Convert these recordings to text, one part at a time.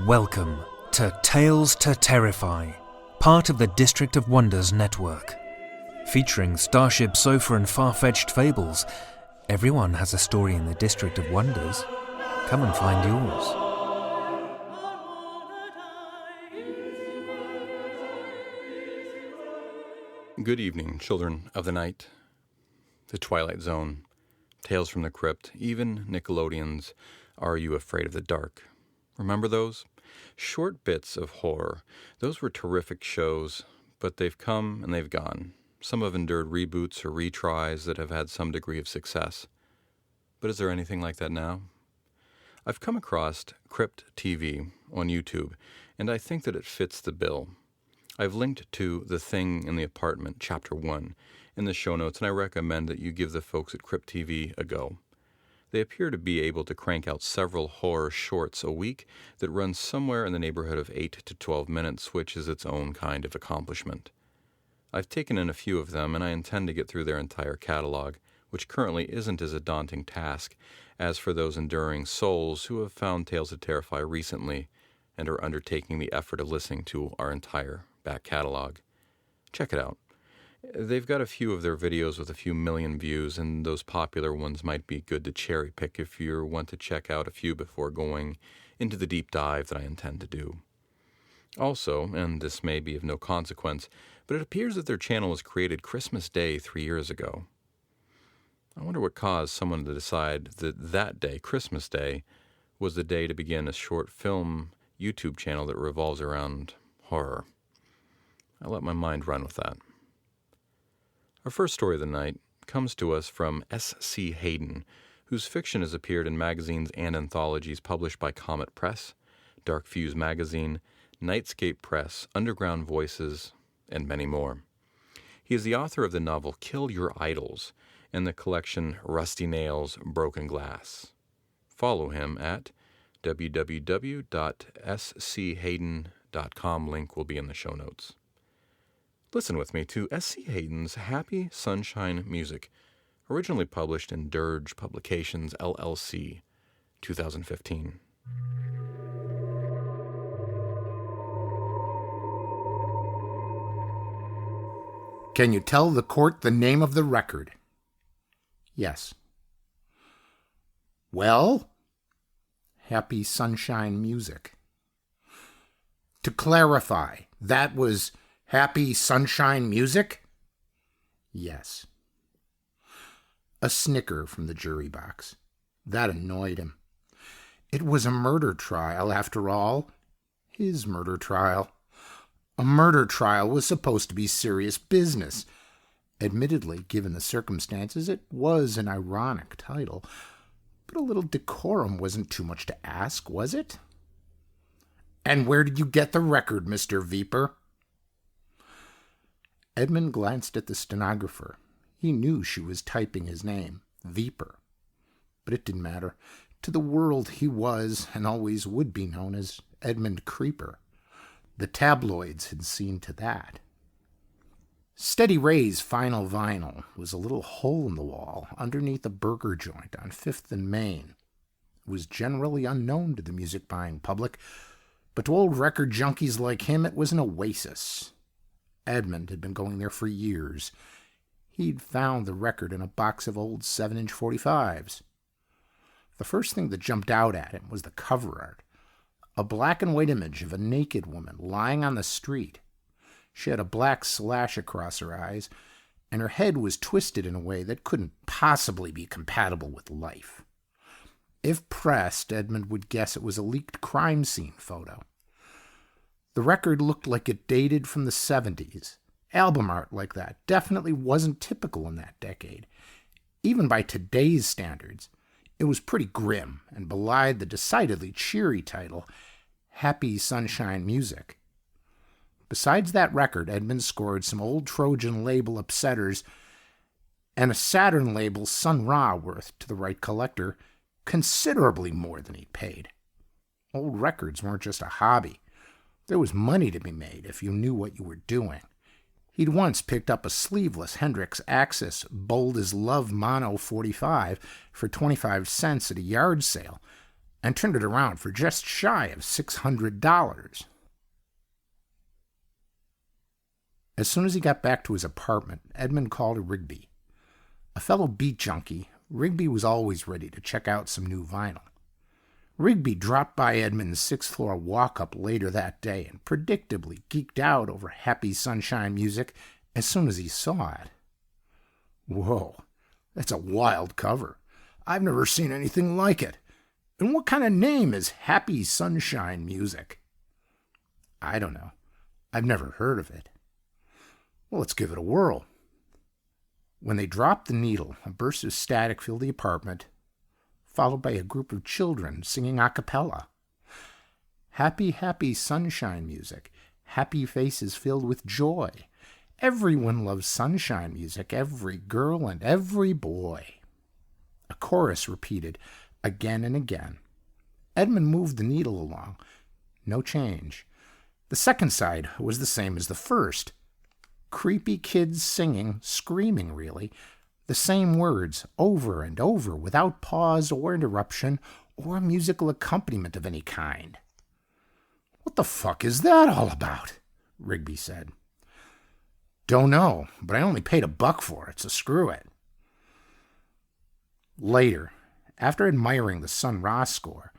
Welcome to Tales to Terrify, part of the District of Wonders network. Featuring Starship Sofa and far-fetched fables, everyone has a story in the District of Wonders. Come and find yours. Good evening, children of the night, the Twilight Zone, Tales from the Crypt, even Nickelodeon's Are You Afraid of the Dark? Remember those? Short bits of horror. Those were terrific shows, but they've come and they've gone. Some have endured reboots or retries that have had some degree of success. But is there anything like that now? I've come across Crypt TV on YouTube, and I think that it fits the bill. I've linked to The Thing in the Apartment, Chapter 1, in the show notes, and I recommend that you give the folks at Crypt TV a go. They appear to be able to crank out several horror shorts a week that run somewhere in the neighborhood of 8 to 12 minutes, which is its own kind of accomplishment. I've taken in a few of them, and I intend to get through their entire catalog, which currently isn't as a daunting task as for those enduring souls who have found Tales to Terrify recently and are undertaking the effort of listening to our entire back catalog. Check it out. They've got a few of their videos with a few million views, and those popular ones might be good to cherry pick if you want to check out a few before going into the deep dive that I intend to do. Also, and this may be of no consequence, but it appears that their channel was created Christmas Day 3 years ago. I wonder what caused someone to decide that that day, Christmas Day, was the day to begin a short film YouTube channel that revolves around horror. I'll let my mind run with that. Our first story of the night comes to us from S.C. Hayden, whose fiction has appeared in magazines and anthologies published by Comet Press, Dark Fuse Magazine, Nightscape Press, Underground Voices, and many more. He is the author of the novel Kill Your Idols and the collection Rusty Nails, Broken Glass. Follow him at www.schayden.com. Link will be in the show notes. Listen with me to S.C. Hayden's Happy Sunshine Music, originally published in Dirge Publications, LLC, 2015. Can you tell the court the name of the record? Yes. Well, Happy Sunshine Music. To clarify, that was Happy Sunshine Music? Yes. A snicker from the jury box. That annoyed him. It was a murder trial, after all. His murder trial. A murder trial was supposed to be serious business. Admittedly, given the circumstances, it was an ironic title. But a little decorum wasn't too much to ask, was it? And where did you get the record, Mr. Veeper? Edmund glanced at the stenographer. He knew she was typing his name, Veeper. But it didn't matter. To the world he was, and always would be, known as Edmund Creeper. The tabloids had seen to that. Steady Ray's final vinyl was a little hole in the wall underneath a burger joint on 5th and Main. It was generally unknown to the music-buying public, but to old record junkies like him it was an oasis. Edmund had been going there for years. He'd found the record in a box of old 7-inch 45s. The first thing that jumped out at him was the cover art. A black and white image of a naked woman lying on the street. She had a black slash across her eyes, and her head was twisted in a way that couldn't possibly be compatible with life. If pressed, Edmund would guess it was a leaked crime scene photo. The record looked like it dated from the 70s. Album art like that definitely wasn't typical in that decade. Even by today's standards, it was pretty grim and belied the decidedly cheery title, Happy Sunshine Music. Besides that record, Edmund scored some old Trojan label upsetters and a Saturn label Sun Ra worth, to the right collector, considerably more than he'd paid. Old records weren't just a hobby. There was money to be made if you knew what you were doing. He'd once picked up a sleeveless Hendrix Axis Bold as Love Mono 45 for 25 cents at a yard sale, and turned it around for just shy of $600. As soon as he got back to his apartment, Edmund called Rigby. A fellow beat junkie, Rigby was always ready to check out some new vinyl. Rigby dropped by Edmund's sixth-floor walk-up later that day and predictably geeked out over Happy Sunshine Music as soon as he saw it. Whoa, that's a wild cover. I've never seen anything like it. And what kind of name is Happy Sunshine Music? I don't know. I've never heard of it. Well, let's give it a whirl. When they dropped the needle, a burst of static filled the apartment, followed by a group of children singing a cappella. Happy, happy sunshine music. Happy faces filled with joy. Everyone loves sunshine music, every girl and every boy. A chorus repeated again and again. Edmund moved the needle along. No change. The second side was the same as the first. Creepy kids singing, screaming really, the same words over and over without pause or interruption or musical accompaniment of any kind. What the fuck is that all about? Rigby said. Don't know, but I only paid $1 for it, so screw it. Later, after admiring the Sun Ra score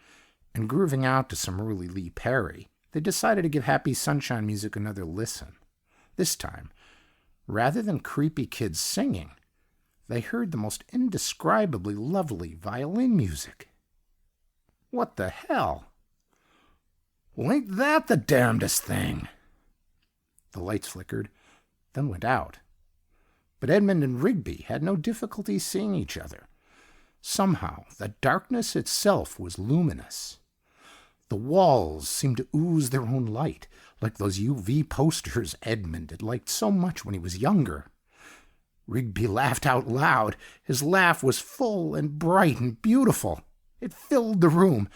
and grooving out to some early Lee Perry, they decided to give Happy Sunshine Music another listen. This time, rather than creepy kids singing, they heard the most indescribably lovely violin music. What the hell? Well, ain't that the damnedest thing? The lights flickered, then went out. But Edmund and Rigby had no difficulty seeing each other. Somehow, the darkness itself was luminous. The walls seemed to ooze their own light, like those UV posters Edmund had liked so much when he was younger. Rigby laughed out loud. His laugh was full and bright and beautiful. It filled the room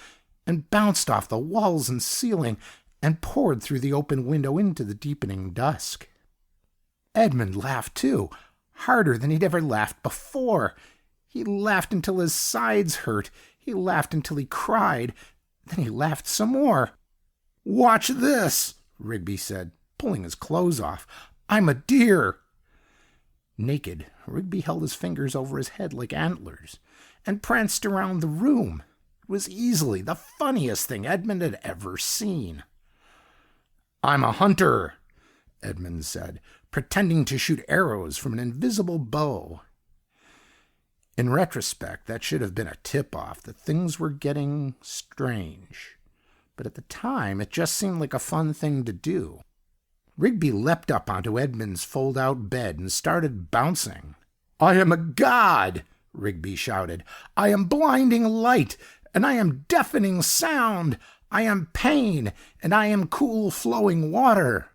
and bounced off the walls and ceiling and poured through the open window into the deepening dusk. Edmund laughed too, harder than he'd ever laughed before. He laughed until his sides hurt. He laughed until he cried. Then he laughed some more. Watch this, Rigby said, pulling his clothes off. I'm a deer. Naked, Rigby held his fingers over his head like antlers and pranced around the room. It was easily the funniest thing Edmund had ever seen. I'm a hunter, Edmund said, pretending to shoot arrows from an invisible bow. In retrospect, that should have been a tip-off that things were getting strange. But at the time, it just seemed like a fun thing to do. Rigby leapt up onto Edmund's fold-out bed and started bouncing. I am a god, Rigby shouted. I am blinding light, and I am deafening sound. I am pain, and I am cool flowing water.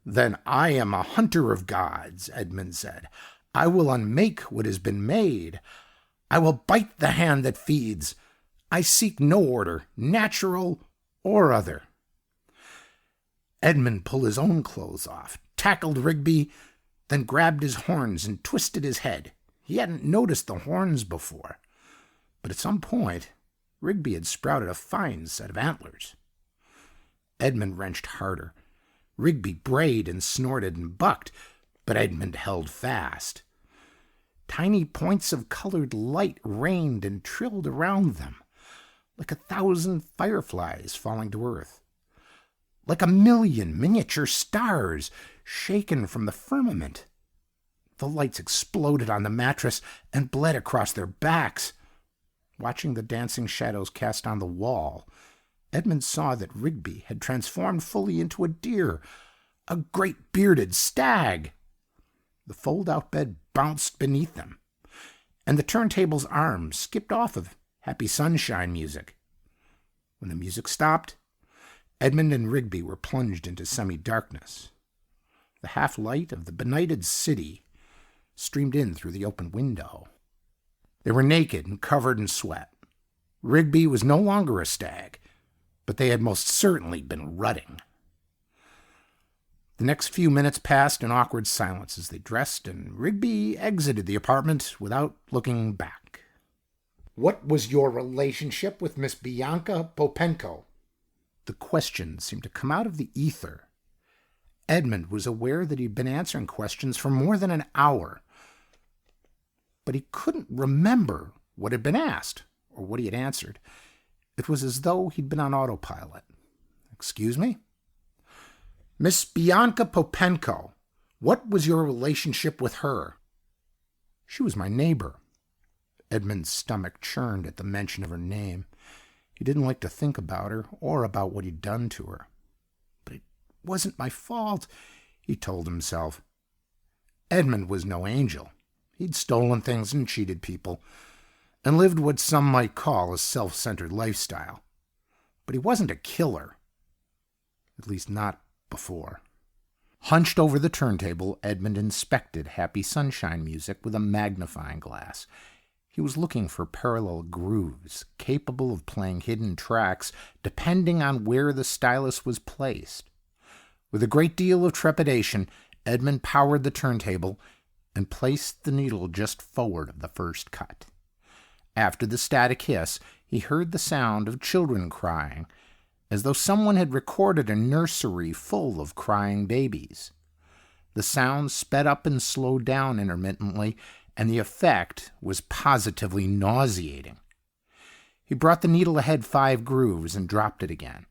Then I am a hunter of gods, Edmund said. I will unmake what has been made. I will bite the hand that feeds. I seek no order, natural or other. Edmund pulled his own clothes off, tackled Rigby, then grabbed his horns and twisted his head. He hadn't noticed the horns before, but at some point, Rigby had sprouted a fine set of antlers. Edmund wrenched harder. Rigby brayed and snorted and bucked, but Edmund held fast. Tiny points of colored light rained and trilled around them, like 1,000 fireflies falling to earth, like 1,000,000 miniature stars shaken from the firmament. The lights exploded on the mattress and bled across their backs. Watching the dancing shadows cast on the wall, Edmund saw that Rigby had transformed fully into a deer, a great bearded stag. The fold-out bed bounced beneath them, and the turntable's arms skipped off of Happy Sunshine Music. When the music stopped, Edmund and Rigby were plunged into semi-darkness. The half-light of the benighted city streamed in through the open window. They were naked and covered in sweat. Rigby was no longer a stag, but they had most certainly been rutting. The next few minutes passed in awkward silence as they dressed, and Rigby exited the apartment without looking back. What was your relationship with Miss Bianca Popenko? The question seemed to come out of the ether. Edmund was aware that he'd been answering questions for more than an hour, but he couldn't remember what had been asked or what he had answered. It was as though he'd been on autopilot. Excuse me? Miss Bianca Popenko, what was your relationship with her? She was my neighbor. Edmund's stomach churned at the mention of her name. He didn't like to think about her or about what he'd done to her. But it wasn't my fault, he told himself. Edmund was no angel. He'd stolen things and cheated people, and lived what some might call a self-centered lifestyle. But he wasn't a killer. At least not before. Hunched over the turntable, Edmund inspected Happy Sunshine music with a magnifying glass. He was looking for parallel grooves, capable of playing hidden tracks, depending on where the stylus was placed. With a great deal of trepidation, Edmund powered the turntable and placed the needle just forward of the first cut. After the static hiss, he heard the sound of children crying, as though someone had recorded a nursery full of crying babies. The sound sped up and slowed down intermittently, and the effect was positively nauseating. He brought the needle ahead 5 grooves and dropped it again.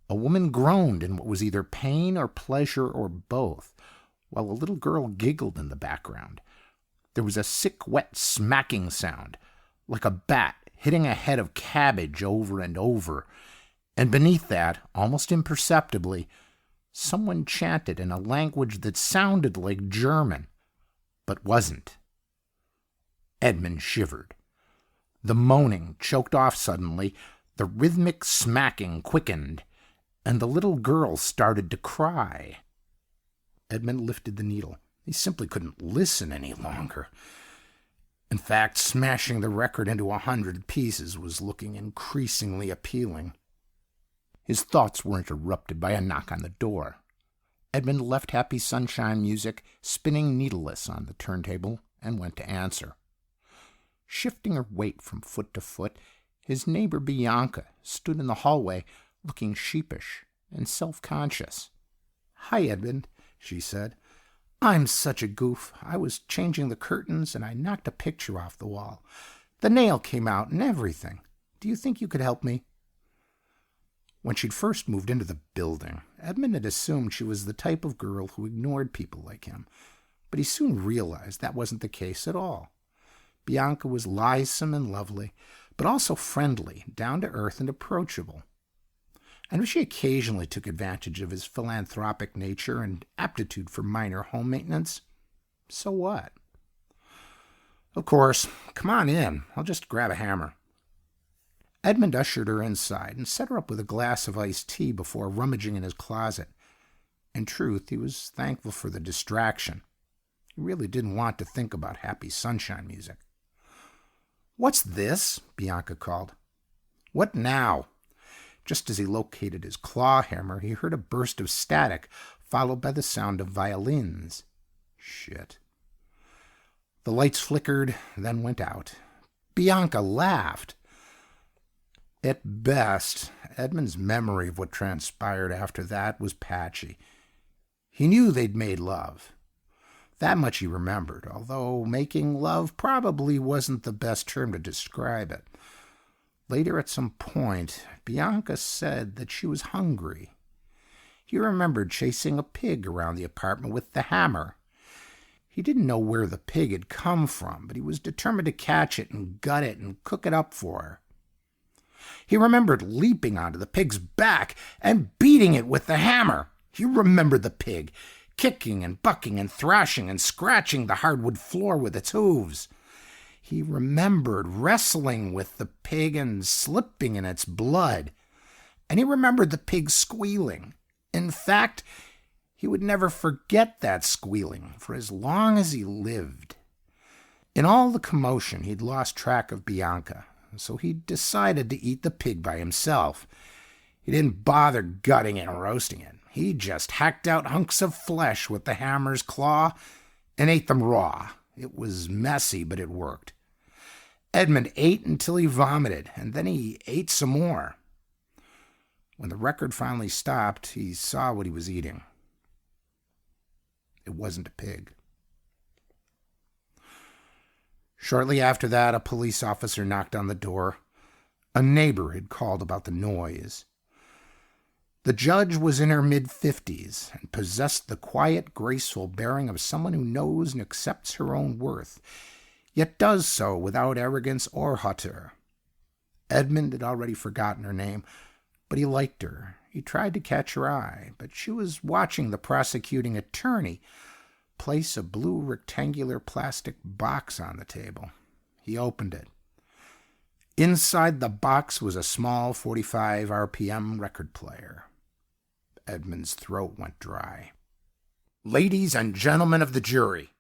A woman groaned in what was either pain or pleasure or both, while a little girl giggled in the background. There was a sick, wet smacking sound, like a bat hitting a head of cabbage over and over, and beneath that, almost imperceptibly, someone chanted in a language that sounded like German, but wasn't. Edmund shivered. The moaning choked off suddenly, the rhythmic smacking quickened, and the little girl started to cry. Edmund lifted the needle. He simply couldn't listen any longer. In fact, smashing the record into 100 pieces was looking increasingly appealing. His thoughts were interrupted by a knock on the door. Edmund left Happy Sunshine music spinning needleless on the turntable and went to answer. Shifting her weight from foot to foot, his neighbor Bianca stood in the hallway, looking sheepish and self-conscious. "Hi, Edmund," she said. "I'm such a goof. I was changing the curtains and I knocked a picture off the wall. The nail came out and everything. Do you think you could help me?" When she'd first moved into the building, Edmund had assumed she was the type of girl who ignored people like him, but he soon realized that wasn't the case at all. Bianca was lithesome and lovely, but also friendly, down-to-earth, and approachable. And if she occasionally took advantage of his philanthropic nature and aptitude for minor home maintenance, so what? "Of course. Come on in. I'll just grab a hammer." Edmund ushered her inside and set her up with a glass of iced tea before rummaging in his closet. In truth, he was thankful for the distraction. He really didn't want to think about Happy Sunshine music. "What's this?" Bianca called. "What now?" Just as he located his claw hammer, he heard a burst of static, followed by the sound of violins. Shit. The lights flickered, then went out. Bianca laughed. At best, Edmund's memory of what transpired after that was patchy. He knew they'd made love. That much he remembered, although making love probably wasn't the best term to describe it. Later, at some point, Bianca said that she was hungry. He remembered chasing a pig around the apartment with the hammer. He didn't know where the pig had come from, but he was determined to catch it and gut it and cook it up for her. He remembered leaping onto the pig's back and beating it with the hammer. He remembered the pig, kicking and bucking and thrashing and scratching the hardwood floor with its hooves. He remembered wrestling with the pig and slipping in its blood. And he remembered the pig squealing. In fact, he would never forget that squealing for as long as he lived. In all the commotion, he'd lost track of Bianca, so he decided to eat the pig by himself. He didn't bother gutting it and roasting it. He just hacked out hunks of flesh with the hammer's claw and ate them raw. It was messy, but it worked. Edmund ate until he vomited, and then he ate some more. When the record finally stopped, he saw what he was eating. It wasn't a pig. Shortly after that, a police officer knocked on the door. A neighbor had called about the noise. The judge was in her mid-50s and possessed the quiet, graceful bearing of someone who knows and accepts her own worth, yet does so without arrogance or hauteur. Edmund had already forgotten her name, but he liked her. He tried to catch her eye, but she was watching the prosecuting attorney place a blue rectangular plastic box on the table. He opened it. Inside the box was a small 45 RPM record player. Edmund's throat went dry. Ladies and gentlemen of the jury,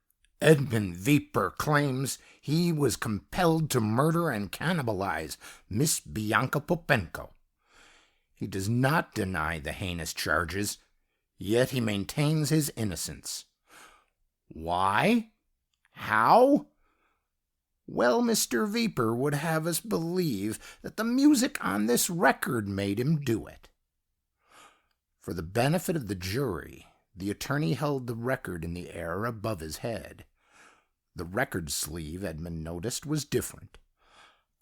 Edmund Viper claims he was compelled to murder and cannibalize Miss Bianca Popenko. He does not deny the heinous charges, yet he maintains his innocence. Why? How? Well, Mr. Viper would have us believe that the music on this record made him do it. For the benefit of the jury, the attorney held the record in the air above his head. The record sleeve, Edmund noticed, was different.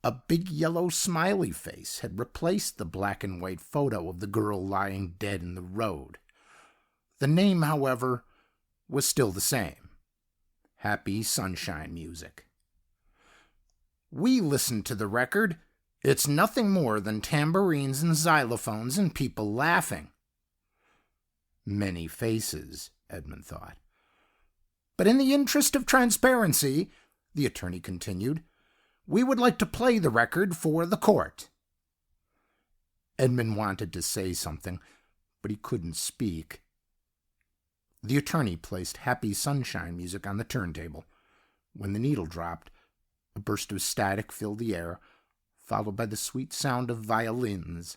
A big yellow smiley face had replaced the black and white photo of the girl lying dead in the road. The name, however, was still the same. Happy Sunshine Music. We listened to the record. It's nothing more than tambourines and xylophones and people laughing. Many faces, Edmund thought. But in the interest of transparency, the attorney continued, we would like to play the record for the court. Edmund wanted to say something, but he couldn't speak. The attorney placed Happy Sunshine Music on the turntable. When the needle dropped, a burst of static filled the air, followed by the sweet sound of violins.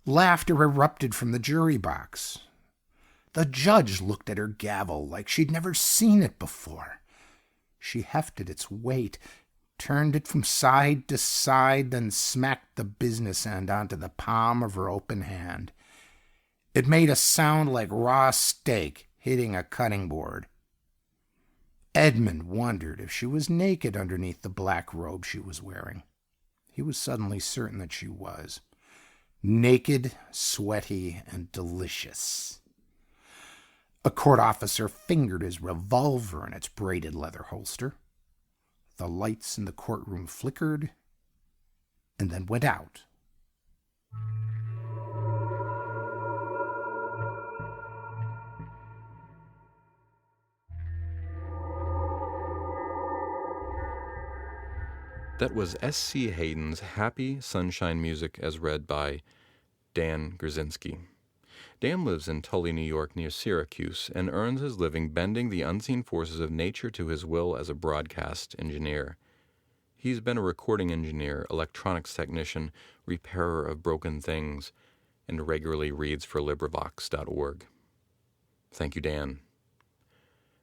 Laughter erupted from the jury box. The judge looked at her gavel like she'd never seen it before. She hefted its weight, turned it from side to side, then smacked the business end onto the palm of her open hand. It made a sound like raw steak hitting a cutting board. Edmund wondered if she was naked underneath the black robe she was wearing. He was suddenly certain that she was. Naked, sweaty, and delicious. A court officer fingered his revolver in its braided leather holster. The lights in the courtroom flickered and then went out. That was S.C. Hayden's Happy Sunshine Music as read by Dan Gurzynski. Dan lives in Tully, New York, near Syracuse, and earns his living bending the unseen forces of nature to his will as a broadcast engineer. He's been a recording engineer, electronics technician, repairer of broken things, and regularly reads for LibriVox.org. Thank you, Dan.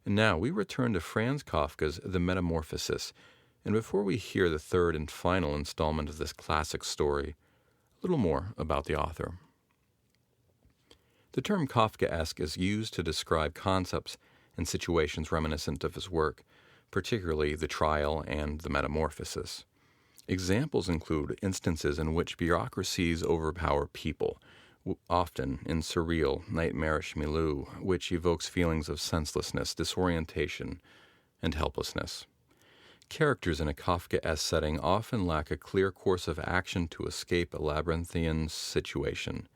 And now we return to Franz Kafka's The Metamorphosis, and before we hear the third and final installment of this classic story, a little more about the author. The term Kafkaesque is used to describe concepts and situations reminiscent of his work, particularly the trial and the metamorphosis. Examples include instances in which bureaucracies overpower people, often in surreal, nightmarish milieu, which evokes feelings of senselessness, disorientation, and helplessness. Characters in a Kafkaesque setting often lack a clear course of action to escape a labyrinthian situation.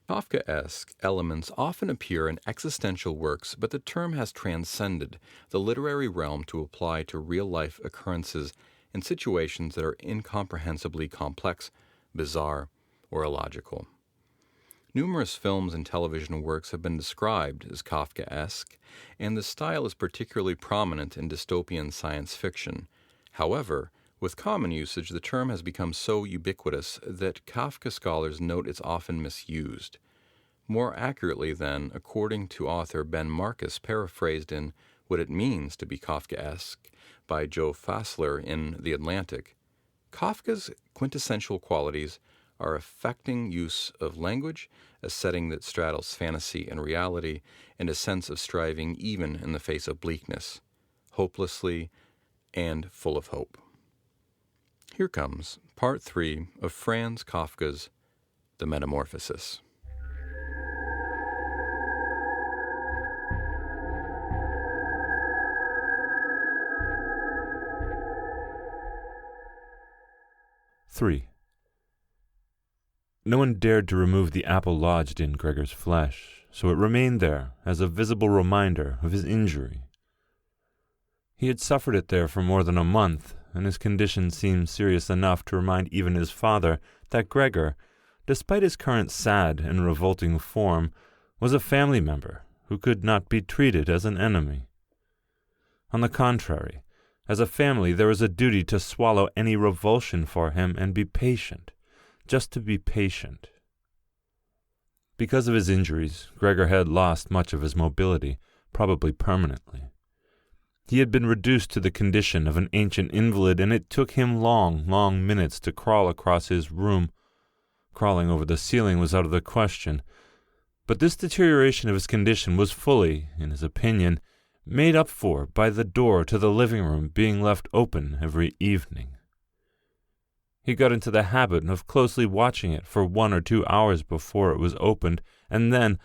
Kafkaesque elements often appear in existential works, but the term has transcended the literary realm to apply to real-life occurrences and situations that are incomprehensibly complex, bizarre, or illogical. Numerous films and television works have been described as Kafkaesque, and the style is particularly prominent in dystopian science fiction. However, with common usage, the term has become so ubiquitous that Kafka scholars note it's often misused. More accurately, then, according to author Ben Marcus, paraphrased in What It Means to be Kafkaesque by Joe Fassler in The Atlantic, Kafka's quintessential qualities are affecting use of language, a setting that straddles fantasy and reality, and a sense of striving even in the face of bleakness, hopelessly and full of hope. Here comes Part 3 of Franz Kafka's The Metamorphosis. Three. No one dared to remove the apple lodged in Gregor's flesh, so it remained there as a visible reminder of his injury. He had suffered it there for more than a month, and his condition seemed serious enough to remind even his father that Gregor, despite his current sad and revolting form, was a family member who could not be treated as an enemy. On the contrary, as a family there was a duty to swallow any revulsion for him and be patient, just to be patient. Because of his injuries, Gregor had lost much of his mobility, probably permanently. He had been reduced to the condition of an ancient invalid, and it took him long minutes to crawl across his room. Crawling over the ceiling was out of the question. But this deterioration of his condition was fully, in his opinion, made up for by the door to the living room being left open every evening. He got into the habit of closely watching it for 1 or 2 hours before it was opened, and then,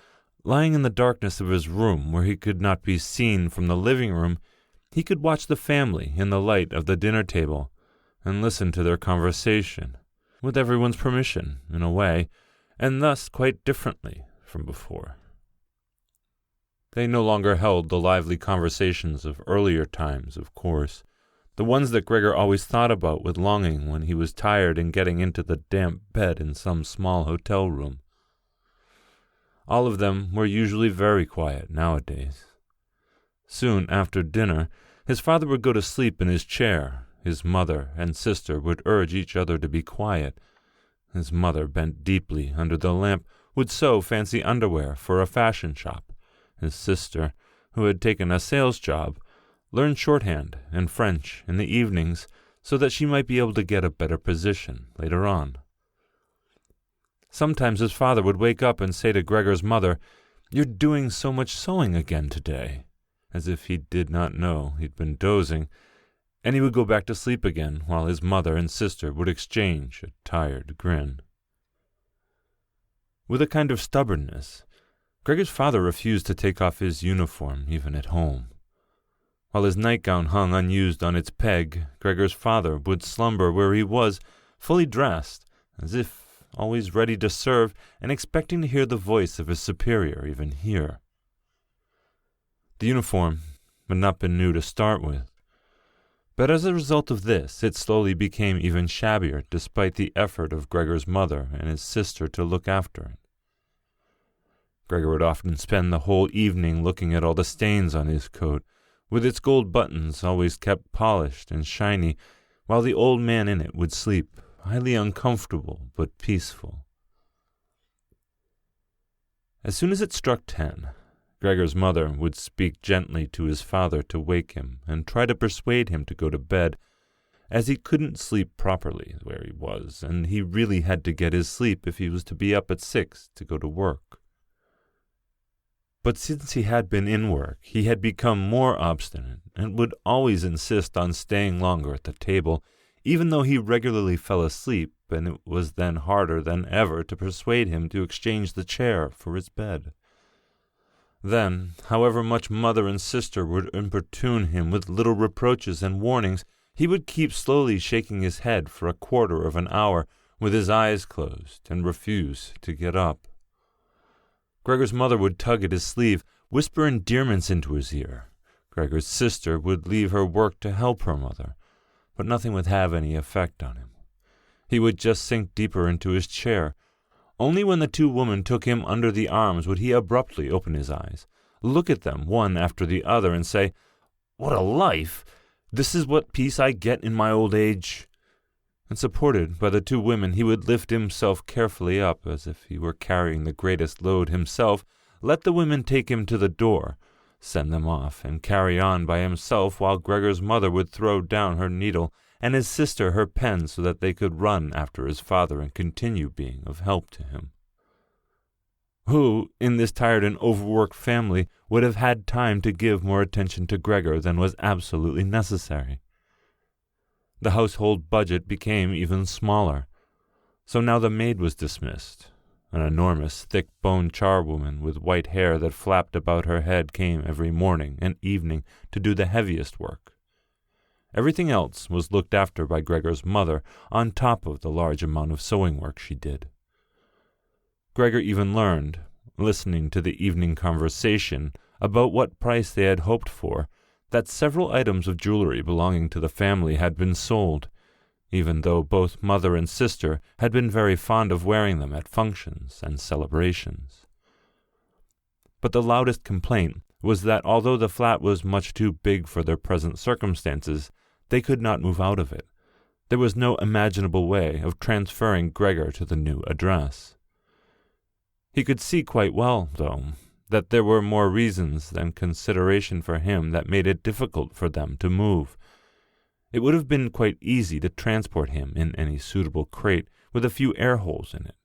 lying in the darkness of his room where he could not be seen from the living room, he could watch the family in the light of the dinner table and listen to their conversation, with everyone's permission, in a way, and thus quite differently from before. They no longer held the lively conversations of earlier times, of course, the ones that Gregor always thought about with longing when he was tired and getting into the damp bed in some small hotel room. All of them were usually very quiet nowadays. Soon after dinner, his father would go to sleep in his chair. His mother and sister would urge each other to be quiet. His mother, bent deeply under the lamp, would sew fancy underwear for a fashion shop. His sister, who had taken a sales job, learned shorthand and French in the evenings so that she might be able to get a better position later on. Sometimes his father would wake up and say to Gregor's mother, "You're doing so much sewing again today," as if he did not know he'd been dozing, and he would go back to sleep again while his mother and sister would exchange a tired grin. With a kind of stubbornness, Gregor's father refused to take off his uniform even at home. While his nightgown hung unused on its peg, Gregor's father would slumber where he was, fully dressed, as if always ready to serve and expecting to hear the voice of his superior even here. The uniform had not been new to start with, but as a result of this, it slowly became even shabbier despite the effort of Gregor's mother and his sister to look after it. Gregor would often spend the whole evening looking at all the stains on his coat, with its gold buttons always kept polished and shiny, while the old man in it would sleep, highly uncomfortable but peaceful. As soon as it struck 10, Gregor's mother would speak gently to his father to wake him and try to persuade him to go to bed, as he couldn't sleep properly where he was, and he really had to get his sleep if he was to be up at 6 to go to work. But since he had been in work, he had become more obstinate and would always insist on staying longer at the table, even though he regularly fell asleep, and it was then harder than ever to persuade him to exchange the chair for his bed. Then, however much mother and sister would importune him with little reproaches and warnings, he would keep slowly shaking his head for a quarter of an hour with his eyes closed and refuse to get up. Gregor's mother would tug at his sleeve, whisper endearments into his ear. Gregor's sister would leave her work to help her mother, but nothing would have any effect on him. He would just sink deeper into his chair. Only when the two women took him under the arms would he abruptly open his eyes, look at them one after the other, and say, "What a life! This is what peace I get in my old age." And supported by the two women, he would lift himself carefully up, as if he were carrying the greatest load himself, let the women take him to the door, send them off, and carry on by himself while Gregor's mother would throw down her needle and his sister her pen so that they could run after his father and continue being of help to him. Who, in this tired and overworked family, would have had time to give more attention to Gregor than was absolutely necessary? The household budget became even smaller, so now the maid was dismissed. An enormous, thick-boned charwoman with white hair that flapped about her head came every morning and evening to do the heaviest work. Everything else was looked after by Gregor's mother, on top of the large amount of sewing work she did. Gregor even learned, listening to the evening conversation about what price they had hoped for, that several items of jewelry belonging to the family had been sold, even though both mother and sister had been very fond of wearing them at functions and celebrations. But the loudest complaint was that although the flat was much too big for their present circumstances, they could not move out of it. There was no imaginable way of transferring Gregor to the new address. He could see quite well, though, that there were more reasons than consideration for him that made it difficult for them to move. It would have been quite easy to transport him in any suitable crate with a few air holes in it.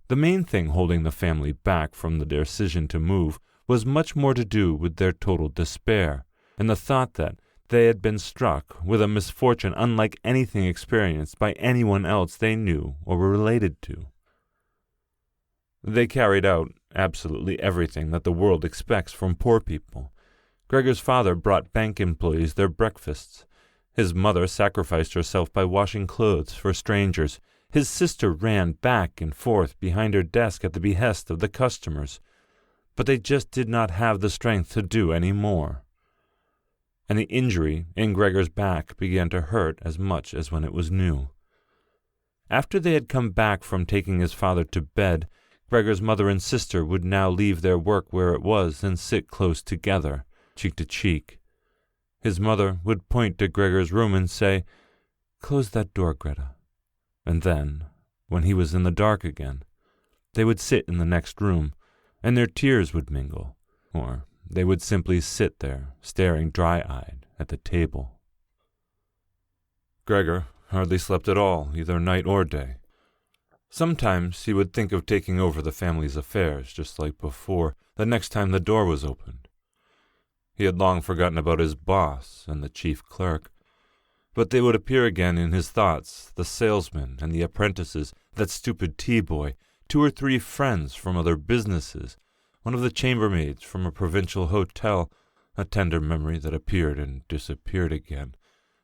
The main thing holding the family back from the decision to move was much more to do with their total despair, and the thought that they had been struck with a misfortune unlike anything experienced by anyone else they knew or were related to. They carried out absolutely everything that the world expects from poor people. Gregor's father brought bank employees their breakfasts. His mother sacrificed herself by washing clothes for strangers. His sister ran back and forth behind her desk at the behest of the customers. But they just did not have the strength to do any more. And the injury in Gregor's back began to hurt as much as when it was new. After they had come back from taking his father to bed, Gregor's mother and sister would now leave their work where it was and sit close together, cheek to cheek. His mother would point to Gregor's room and say, "Close that door, Greta." And then, when he was in the dark again, they would sit in the next room, and their tears would mingle, or they would simply sit there, staring dry-eyed at the table. Gregor hardly slept at all, either night or day. Sometimes he would think of taking over the family's affairs, just like before, the next time the door was opened. He had long forgotten about his boss and the chief clerk, but they would appear again in his thoughts, the salesman and the apprentices, that stupid tea-boy, 2 or 3 friends from other businesses, one of the chambermaids from a provincial hotel, a tender memory that appeared and disappeared again,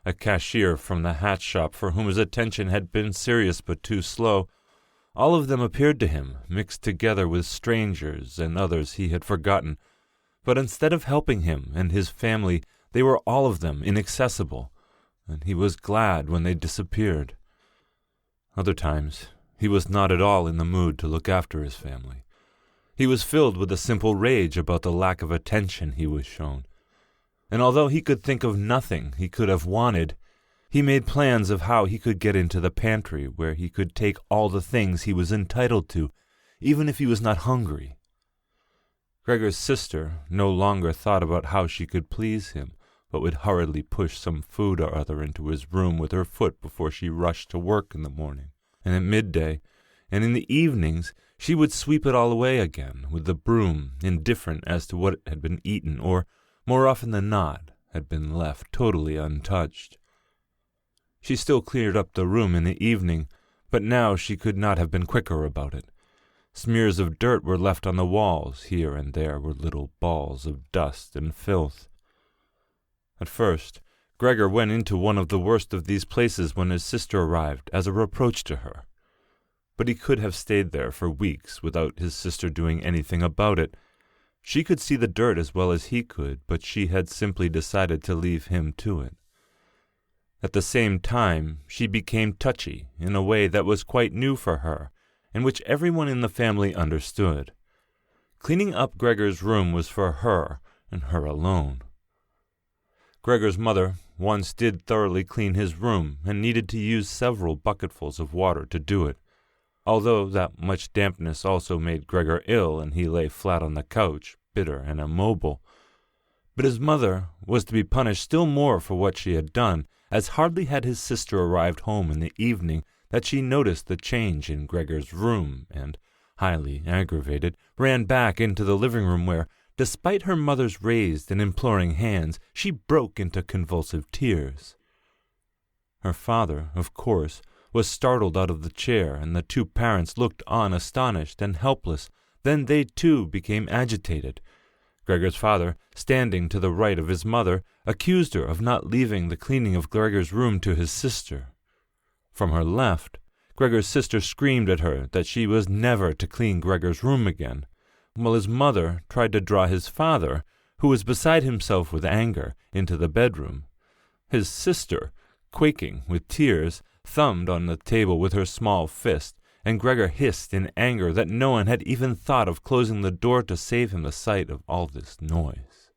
a cashier from the hat shop for whom his attention had been serious but too slow. All of them appeared to him, mixed together with strangers and others he had forgotten, but instead of helping him and his family, they were all of them inaccessible, and he was glad when they disappeared. Other times, he was not at all in the mood to look after his family. He was filled with a simple rage about the lack of attention he was shown, and although he could think of nothing he could have wanted, he made plans of how he could get into the pantry where he could take all the things he was entitled to, even if he was not hungry. Gregor's sister no longer thought about how she could please him, but would hurriedly push some food or other into his room with her foot before she rushed to work in the morning, and at midday, and in the evenings, she would sweep it all away again with the broom, indifferent as to what had been eaten, or, more often than not, had been left totally untouched. She still cleared up the room in the evening, but now she could not have been quicker about it. Smears of dirt were left on the walls, here and there were little balls of dust and filth. At first, Gregor went into one of the worst of these places when his sister arrived as a reproach to her. But he could have stayed there for weeks without his sister doing anything about it. She could see the dirt as well as he could, but she had simply decided to leave him to it. At the same time, she became touchy in a way that was quite new for her, and which everyone in the family understood. Cleaning up Gregor's room was for her, and her alone. Gregor's mother once did thoroughly clean his room, and needed to use several bucketfuls of water to do it. Although that much dampness also made Gregor ill, and he lay flat on the couch, bitter and immobile, But his mother was to be punished still more for what she had done, as hardly had his sister arrived home in the evening that she noticed the change in Gregor's room, and, highly aggravated, ran back into the living room where, despite her mother's raised and imploring hands, she broke into convulsive tears. Her father, of course, was startled out of the chair, and the two parents looked on astonished and helpless. Then they too became agitated. Gregor's father, standing to the right of his mother, accused her of not leaving the cleaning of Gregor's room to his sister. From her left, Gregor's sister screamed at her that she was never to clean Gregor's room again, while his mother tried to draw his father, who was beside himself with anger, into the bedroom. His sister, quaking with tears, thumbed on the table with her small fist, and Gregor hissed in anger that no one had even thought of closing the door to save him the sight of all this noise.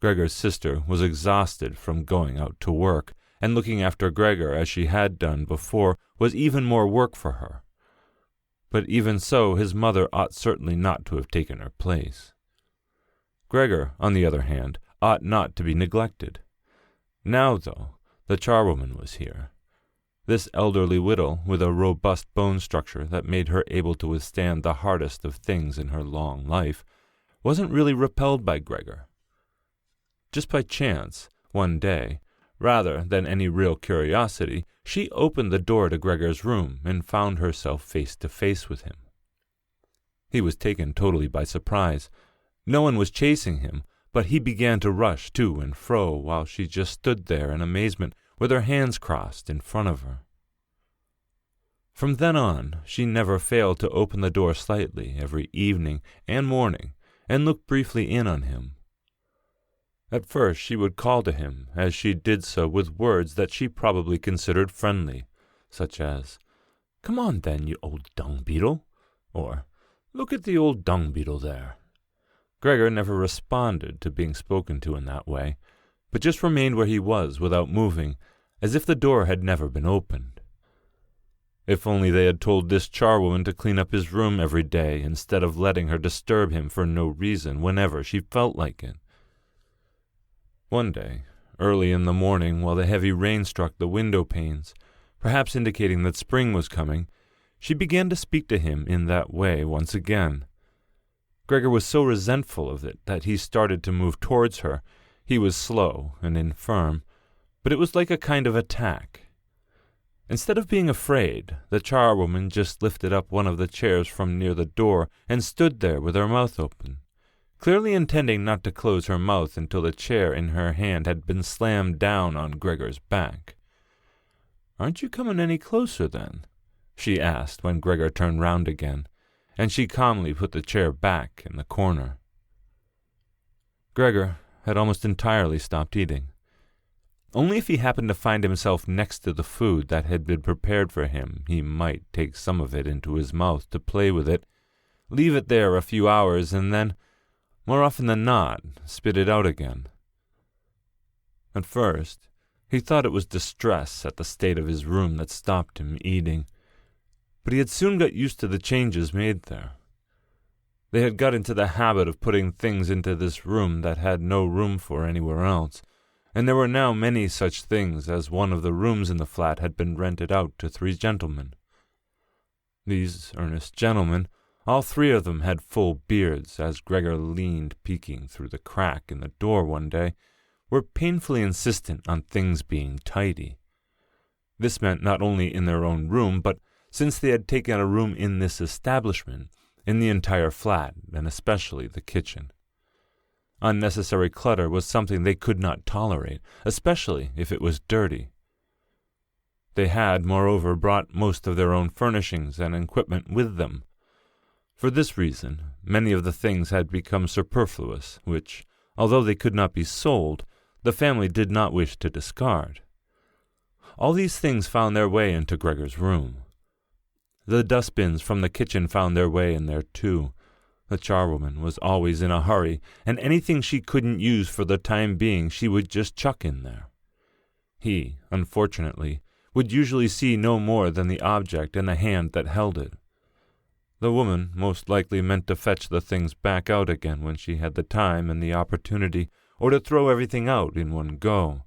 Gregor's sister was exhausted from going out to work, and looking after Gregor as she had done before was even more work for her. But even so, his mother ought certainly not to have taken her place. Gregor, on the other hand, ought not to be neglected. Now, though, the charwoman was here. This elderly widow, with a robust bone structure that made her able to withstand the hardest of things in her long life, wasn't really repelled by Gregor. Just by chance, one day, rather than any real curiosity, she opened the door to Gregor's room and found herself face to face with him. He was taken totally by surprise. No one was chasing him, but he began to rush to and fro while she just stood there in amazement with her hands crossed in front of her. From then on, she never failed to open the door slightly every evening and morning and look briefly in on him. At first she would call to him as she did so with words that she probably considered friendly, such as, "Come on then, you old dung beetle," or "Look at the old dung beetle there." Gregor never responded to being spoken to in that way, but just remained where he was without moving, as if the door had never been opened. If only they had told this charwoman to clean up his room every day instead of letting her disturb him for no reason whenever she felt like it. One day, early in the morning, while the heavy rain struck the window panes, perhaps indicating that spring was coming, she began to speak to him in that way once again. Gregor was so resentful of it that he started to move towards her. He was slow and infirm, but it was like a kind of attack. Instead of being afraid, the charwoman just lifted up one of the chairs from near the door and stood there with her mouth open, clearly intending not to close her mouth until the chair in her hand had been slammed down on Gregor's back. "Aren't you coming any closer, then?" she asked when Gregor turned round again, and she calmly put the chair back in the corner. Gregor had almost entirely stopped eating. Only if he happened to find himself next to the food that had been prepared for him, he might take some of it into his mouth to play with it, leave it there a few hours, and then, more often than not, spit it out again. At first, he thought it was distress at the state of his room that stopped him eating, but he had soon got used to the changes made there. They had got into the habit of putting things into this room that had no room for anywhere else, and there were now many such things as one of the rooms in the flat had been rented out to 3 gentlemen. These earnest gentlemen, all 3 of them had full beards, as Gregor leaned peeking through the crack in the door one day, were painfully insistent on things being tidy. This meant not only in their own room, but since they had taken a room in this establishment, in the entire flat, and especially the kitchen. Unnecessary clutter was something they could not tolerate, especially if it was dirty. They had, moreover, brought most of their own furnishings and equipment with them. For this reason, many of the things had become superfluous, which, although they could not be sold, the family did not wish to discard. All these things found their way into Gregor's room. The dustbins from the kitchen found their way in there too. The charwoman was always in a hurry, and anything she couldn't use for the time being she would just chuck in there. He, unfortunately, would usually see no more than the object and the hand that held it. The woman most likely meant to fetch the things back out again when she had the time and the opportunity, or to throw everything out in one go.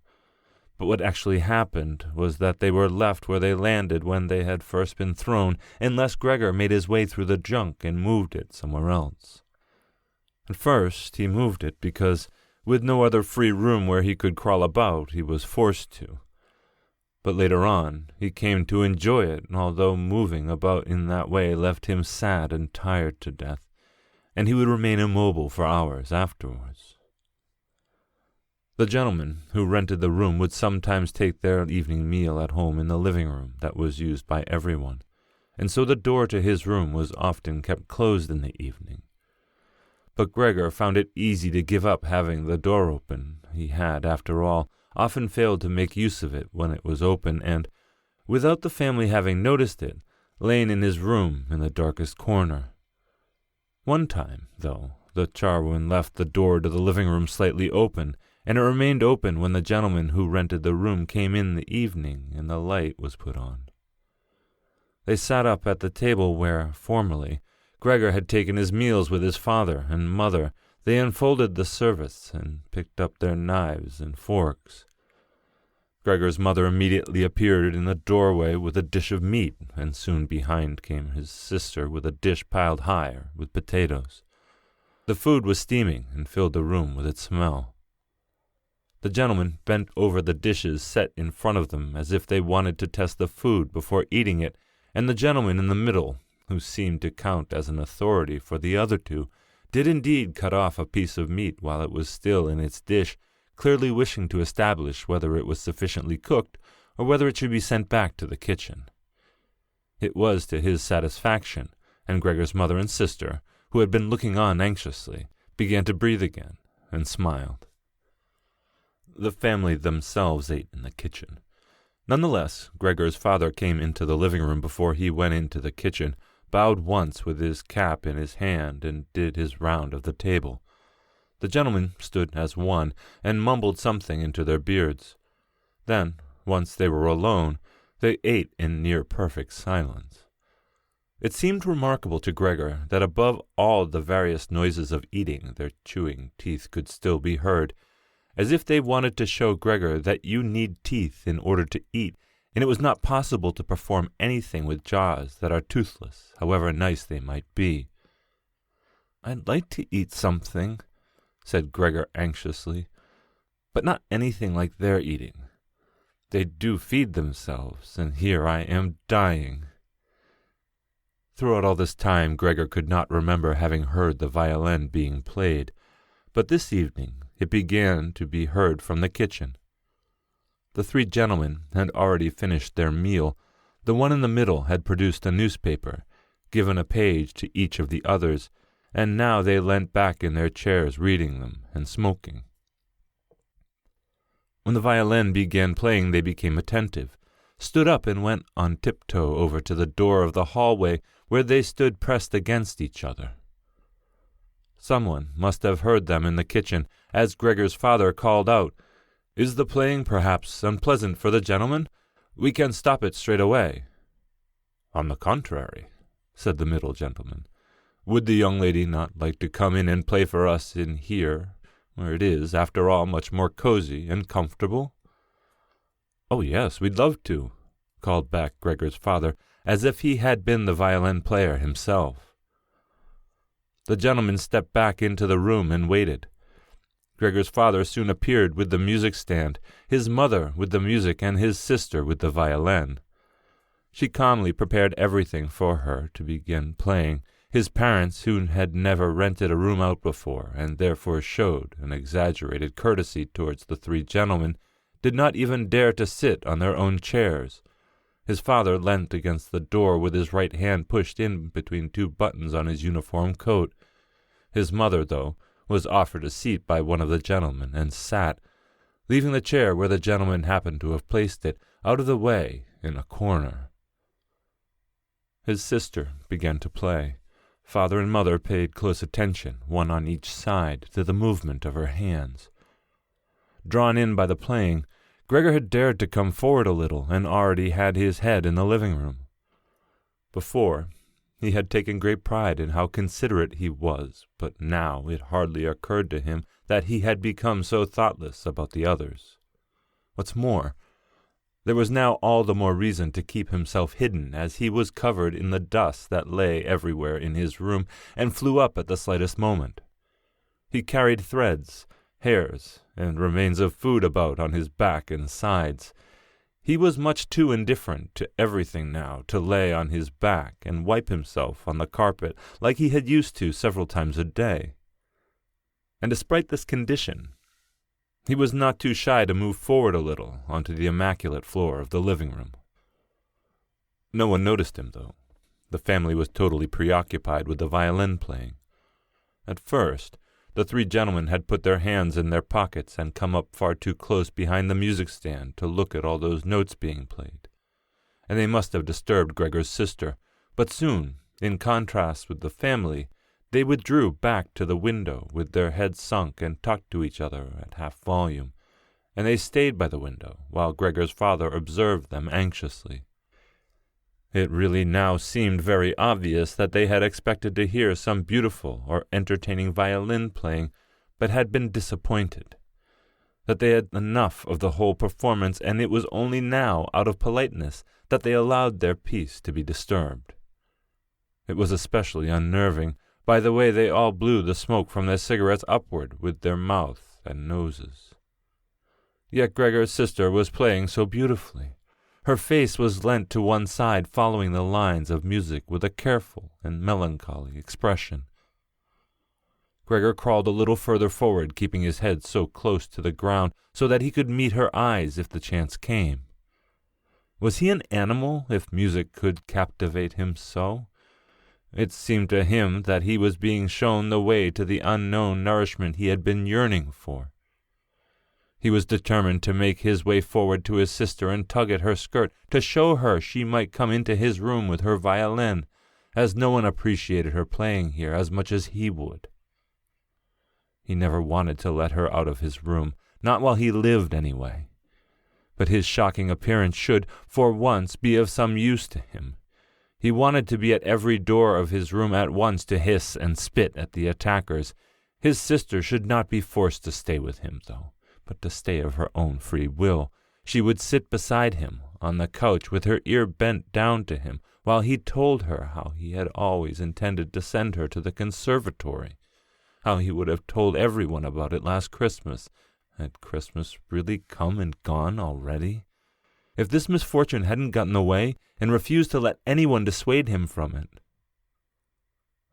But what actually happened was that they were left where they landed when they had first been thrown, unless Gregor made his way through the junk and moved it somewhere else. At first he moved it because, with no other free room where he could crawl about, he was forced to. But later on he came to enjoy it, although moving about in that way left him sad and tired to death, and he would remain immobile for hours afterwards. The gentleman who rented the room would sometimes take their evening meal at home in the living room that was used by everyone, and so the door to his room was often kept closed in the evening. But Gregor found it easy to give up having the door open. He had, after all, often failed to make use of it when it was open, and, without the family having noticed it, lain in his room in the darkest corner. One time, though, the charwoman left the door to the living room slightly open, and it remained open when the gentleman who rented the room came in the evening and the light was put on. They sat up at the table where, formerly, Gregor had taken his meals with his father and mother. They unfolded the service and picked up their knives and forks. Gregor's mother immediately appeared in the doorway with a dish of meat, and soon behind came his sister with a dish piled higher with potatoes. The food was steaming and filled the room with its smell. The gentleman bent over the dishes set in front of them as if they wanted to test the food before eating it, and the gentleman in the middle, who seemed to count as an authority for the other two, did indeed cut off a piece of meat while it was still in its dish, clearly wishing to establish whether it was sufficiently cooked or whether it should be sent back to the kitchen. It was to his satisfaction, and Gregor's mother and sister, who had been looking on anxiously, began to breathe again and smiled. The family themselves ate in the kitchen. Nonetheless, Gregor's father came into the living room before he went into the kitchen, bowed once with his cap in his hand, and did his round of the table. The gentlemen stood as one, and mumbled something into their beards. Then, once they were alone, they ate in near perfect silence. It seemed remarkable to Gregor that above all the various noises of eating, their chewing teeth could still be heard, as if they wanted to show Gregor that you need teeth in order to eat, and it was not possible to perform anything with jaws that are toothless, however nice they might be. "I'd like to eat something," said Gregor anxiously, "but not anything like they're eating. They do feed themselves, and here I am dying." Throughout all this time Gregor could not remember having heard the violin being played, but this evening it began to be heard from the kitchen. The three gentlemen had already finished their meal. The one in the middle had produced a newspaper, given a page to each of the others, and now they leant back in their chairs reading them and smoking. When the violin began playing they became attentive, stood up and went on tiptoe over to the door of the hallway where they stood pressed against each other. Someone must have heard them in the kitchen, as Gregor's father called out, "Is the playing perhaps unpleasant for the gentleman? We can stop it straight away." "On the contrary," said the middle gentleman. "Would the young lady not like to come in and play for us in here, where it is, after all, much more cozy and comfortable?" "Oh, yes, we'd love to," called back Gregor's father, as if he had been the violin player himself. The gentleman stepped back into the room and waited. Gregor's father soon appeared with the music stand, his mother with the music, and his sister with the violin. She calmly prepared everything for her to begin playing. His parents, who had never rented a room out before, and therefore showed an exaggerated courtesy towards the three gentlemen, did not even dare to sit on their own chairs. His father leant against the door with his right hand pushed in between two buttons on his uniform coat. His mother, though, was offered a seat by one of the gentlemen, and sat, leaving the chair where the gentleman happened to have placed it, out of the way in a corner. His sister began to play. Father and mother paid close attention, one on each side, to the movement of her hands. Drawn in by the playing, Gregor had dared to come forward a little, and already had his head in the living room. Before, He had taken great pride in how considerate he was, but now it hardly occurred to him that he had become so thoughtless about the others. What's more, there was now all the more reason to keep himself hidden, as he was covered in the dust that lay everywhere in his room and flew up at the slightest moment. He carried threads, hairs, and remains of food about on his back and sides. He was much too indifferent to everything now to lay on his back and wipe himself on the carpet like he had used to several times a day. And despite this condition, he was not too shy to move forward a little onto the immaculate floor of the living room. No one noticed him, though. The family was totally preoccupied with the violin playing. At first, the three gentlemen had put their hands in their pockets and come up far too close behind the music stand to look at all those notes being played, and they must have disturbed Gregor's sister, but soon, in contrast with the family, they withdrew back to the window with their heads sunk and talked to each other at half volume, and they stayed by the window while Gregor's father observed them anxiously. It really now seemed very obvious that they had expected to hear some beautiful or entertaining violin playing, but had been disappointed, that they had enough of the whole performance, and it was only now, out of politeness, that they allowed their peace to be disturbed. It was especially unnerving by the way they all blew the smoke from their cigarettes upward with their mouths and noses. Yet Gregor's sister was playing so beautifully. Her face was leant to one side, following the lines of music with a careful and melancholy expression. Gregor crawled a little further forward, keeping his head so close to the ground so that he could meet her eyes if the chance came. Was he an animal if music could captivate him so? It seemed to him that he was being shown the way to the unknown nourishment he had been yearning for. He was determined to make his way forward to his sister and tug at her skirt, to show her she might come into his room with her violin, as no one appreciated her playing here as much as he would. He never wanted to let her out of his room, not while he lived anyway. But his shocking appearance should, for once, be of some use to him. He wanted to be at every door of his room at once to hiss and spit at the attackers. His sister should not be forced to stay with him, though, but to stay of her own free will. She would sit beside him on the couch with her ear bent down to him while he told her how he had always intended to send her to the conservatory, how he would have told everyone about it last Christmas. Had Christmas really come and gone already? If this misfortune hadn't gotten away and refused to let anyone dissuade him from it.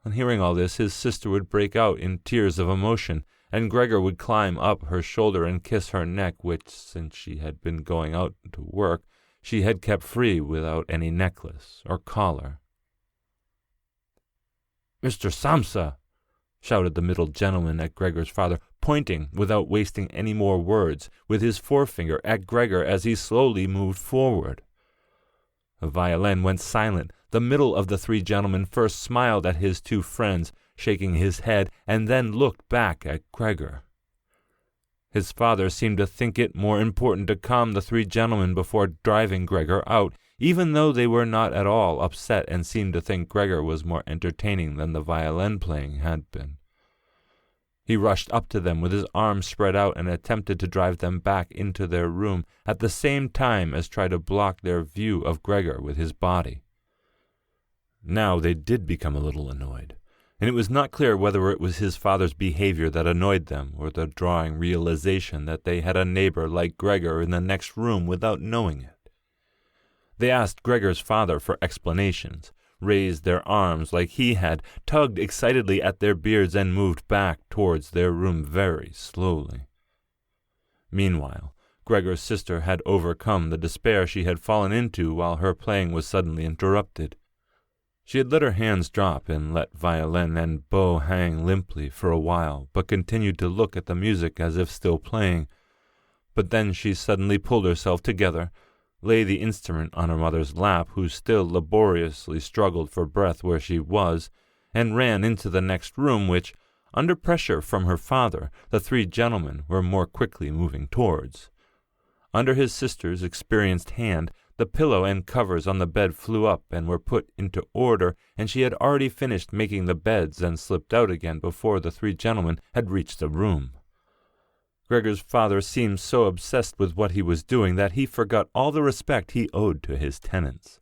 On hearing all this, his sister would break out in tears of emotion, and Gregor would climb up her shoulder and kiss her neck, which, since she had been going out to work, she had kept free without any necklace or collar. "Mr. Samsa!" shouted the middle gentleman at Gregor's father, pointing, without wasting any more words, with his forefinger at Gregor as he slowly moved forward. The violin went silent. The middle of the three gentlemen first smiled at his two friends, shaking his head, and then looked back at Gregor. His father seemed to think it more important to calm the three gentlemen before driving Gregor out, even though they were not at all upset and seemed to think Gregor was more entertaining than the violin playing had been. He rushed up to them with his arms spread out and attempted to drive them back into their room, at the same time as try to block their view of Gregor with his body. Now they did become a little annoyed, and it was not clear whether it was his father's behavior that annoyed them or the drawing realization that they had a neighbor like Gregor in the next room without knowing it. They asked Gregor's father for explanations, raised their arms like he had, tugged excitedly at their beards, and moved back towards their room very slowly. Meanwhile, Gregor's sister had overcome the despair she had fallen into while her playing was suddenly interrupted. She had let her hands drop and let violin and bow hang limply for a while, but continued to look at the music as if still playing. But then she suddenly pulled herself together, lay the instrument on her mother's lap, who still laboriously struggled for breath where she was, and ran into the next room, which, under pressure from her father, the three gentlemen were more quickly moving towards. Under his sister's experienced hand, the pillow and covers on the bed flew up and were put into order, and she had already finished making the beds and slipped out again before the three gentlemen had reached the room. Gregor's father seemed so obsessed with what he was doing that he forgot all the respect he owed to his tenants.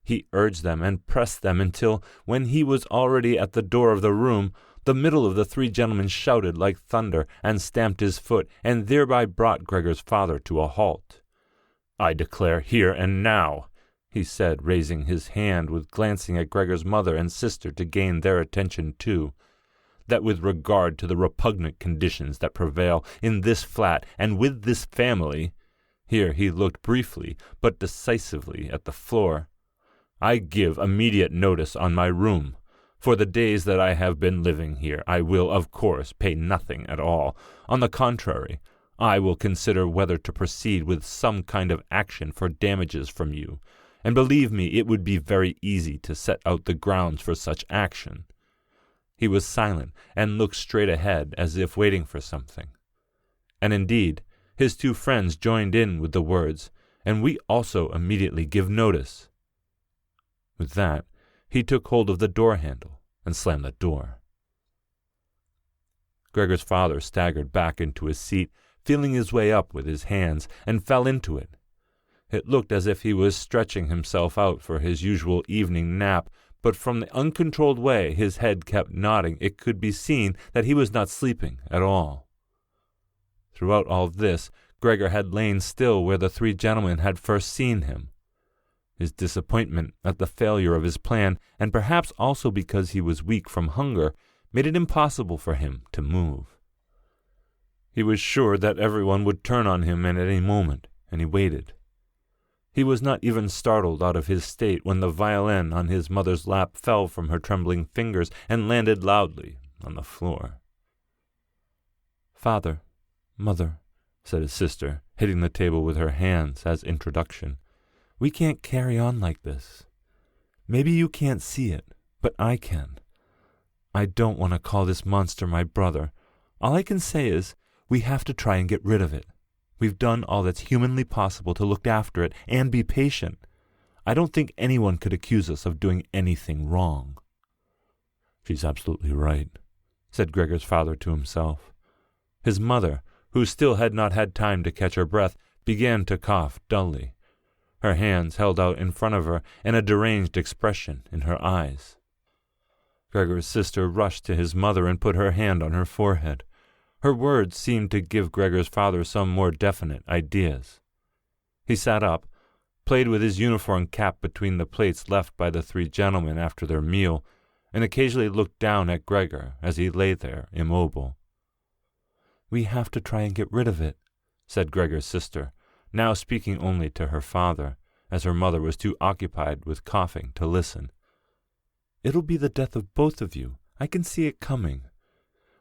He urged them and pressed them until, when he was already at the door of the room, the middle of the three gentlemen shouted like thunder and stamped his foot, and thereby brought Gregor's father to a halt. "I declare here and now," he said, raising his hand with glancing at Gregor's mother and sister to gain their attention too, "that with regard to the repugnant conditions that prevail in this flat and with this family," here he looked briefly but decisively at the floor, "I give immediate notice on my room. For the days that I have been living here, I will, of course, pay nothing at all. On the contrary, I will consider whether to proceed with some kind of action for damages from you, and believe me, it would be very easy to set out the grounds for such action." He was silent and looked straight ahead as if waiting for something. And indeed, his two friends joined in with the words, "And we also immediately give notice." With that, he took hold of the door handle and slammed the door. Gregor's father staggered back into his seat, feeling his way up with his hands, and fell into it. It looked as if he was stretching himself out for his usual evening nap, but from the uncontrolled way his head kept nodding, it could be seen that he was not sleeping at all. Throughout all this, Gregor had lain still where the three gentlemen had first seen him. His disappointment at the failure of his plan, and perhaps also because he was weak from hunger, made it impossible for him to move. He was sure that everyone would turn on him at any moment, and he waited. He was not even startled out of his state when the violin on his mother's lap fell from her trembling fingers and landed loudly on the floor. "Father, Mother," said his sister, hitting the table with her hands as introduction, "we can't carry on like this. Maybe you can't see it, but I can. I don't want to call this monster my brother. All I can say is, we have to try and get rid of it. We've done all that's humanly possible to look after it and be patient. I don't think anyone could accuse us of doing anything wrong." "She's absolutely right," said Gregor's father to himself. His mother, who still had not had time to catch her breath, began to cough dully. Her hands held out in front of her, and a deranged expression in her eyes. Gregor's sister rushed to his mother and put her hand on her forehead. Her words seemed to give Gregor's father some more definite ideas. He sat up, played with his uniform cap between the plates left by the three gentlemen after their meal, and occasionally looked down at Gregor as he lay there immobile. "We have to try and get rid of it," said Gregor's sister, now speaking only to her father, as her mother was too occupied with coughing to listen. "It'll be the death of both of you. I can see it coming.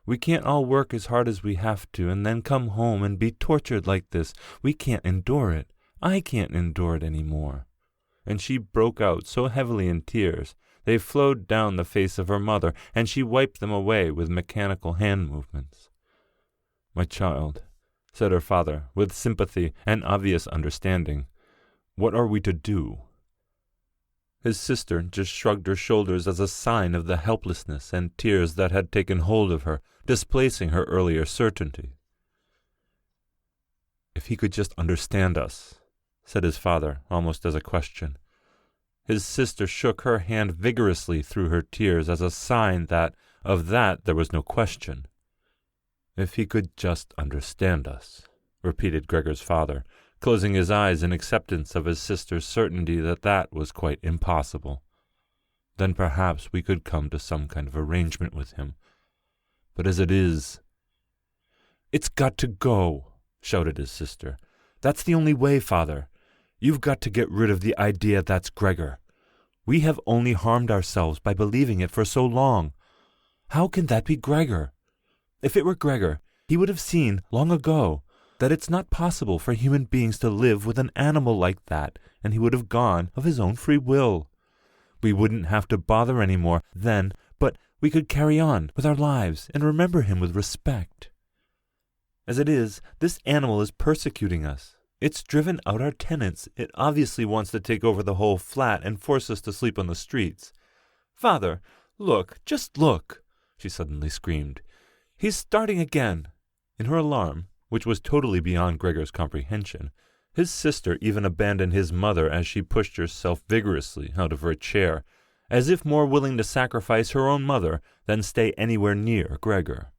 We can't all work as hard as we have to and then come home and be tortured like this. We can't endure it. I can't endure it any more." And she broke out so heavily in tears, they flowed down the face of her mother, and she wiped them away with mechanical hand movements. "My child," said her father, with sympathy and obvious understanding, "what are we to do?" His sister just shrugged her shoulders as a sign of the helplessness and tears that had taken hold of her, displacing her earlier certainty. "If he could just understand us," said his father, almost as a question. His sister shook her hand vigorously through her tears as a sign that of that there was no question. "If he could just understand us," repeated Gregor's father, closing his eyes in acceptance of his sister's certainty that that was quite impossible. "Then perhaps we could come to some kind of arrangement with him. But as it is—" "It's got to go," shouted his sister. "That's the only way, Father. You've got to get rid of the idea that's Gregor. We have only harmed ourselves by believing it for so long. How can that be Gregor? If it were Gregor, he would have seen, long ago, that it's not possible for human beings to live with an animal like that, and he would have gone of his own free will. We wouldn't have to bother any more then, but we could carry on with our lives and remember him with respect. As it is, this animal is persecuting us, It's driven out our tenants. It obviously wants to take over the whole flat and force us to sleep on the streets. Father, look, just look, she suddenly screamed. He's starting again. In her alarm, which was totally beyond Gregor's comprehension, his sister even abandoned his mother as she pushed herself vigorously out of her chair, as if more willing to sacrifice her own mother than stay anywhere near Gregor.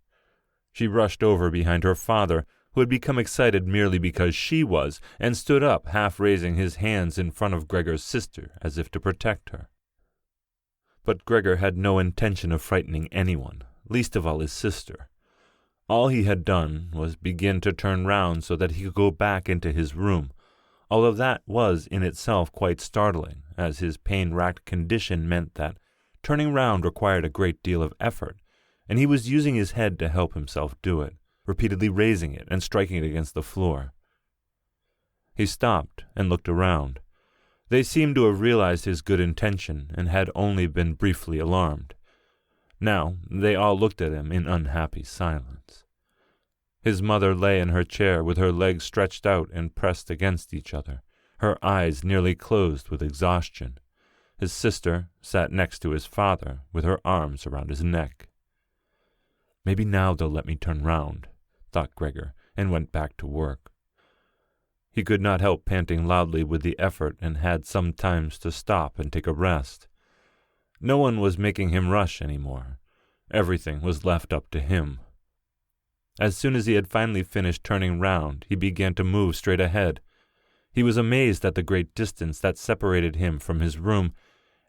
She rushed over behind her father, who had become excited merely because she was, and stood up, half raising his hands in front of Gregor's sister as if to protect her. But Gregor had no intention of frightening anyone, least of all his sister. All he had done was begin to turn round so that he could go back into his room, although that was in itself quite startling, as his pain-racked condition meant that turning round required a great deal of effort, and he was using his head to help himself do it, repeatedly raising it and striking it against the floor. He stopped and looked around. They seemed to have realized his good intention and had only been briefly alarmed. Now they all looked at him in unhappy silence. His mother lay in her chair with her legs stretched out and pressed against each other, her eyes nearly closed with exhaustion. His sister sat next to his father with her arms around his neck. Maybe now they'll let me turn round, thought Gregor, and went back to work. He could not help panting loudly with the effort and had sometimes to stop and take a rest. No one was making him rush any more. Everything was left up to him. As soon as he had finally finished turning round, he began to move straight ahead. He was amazed at the great distance that separated him from his room,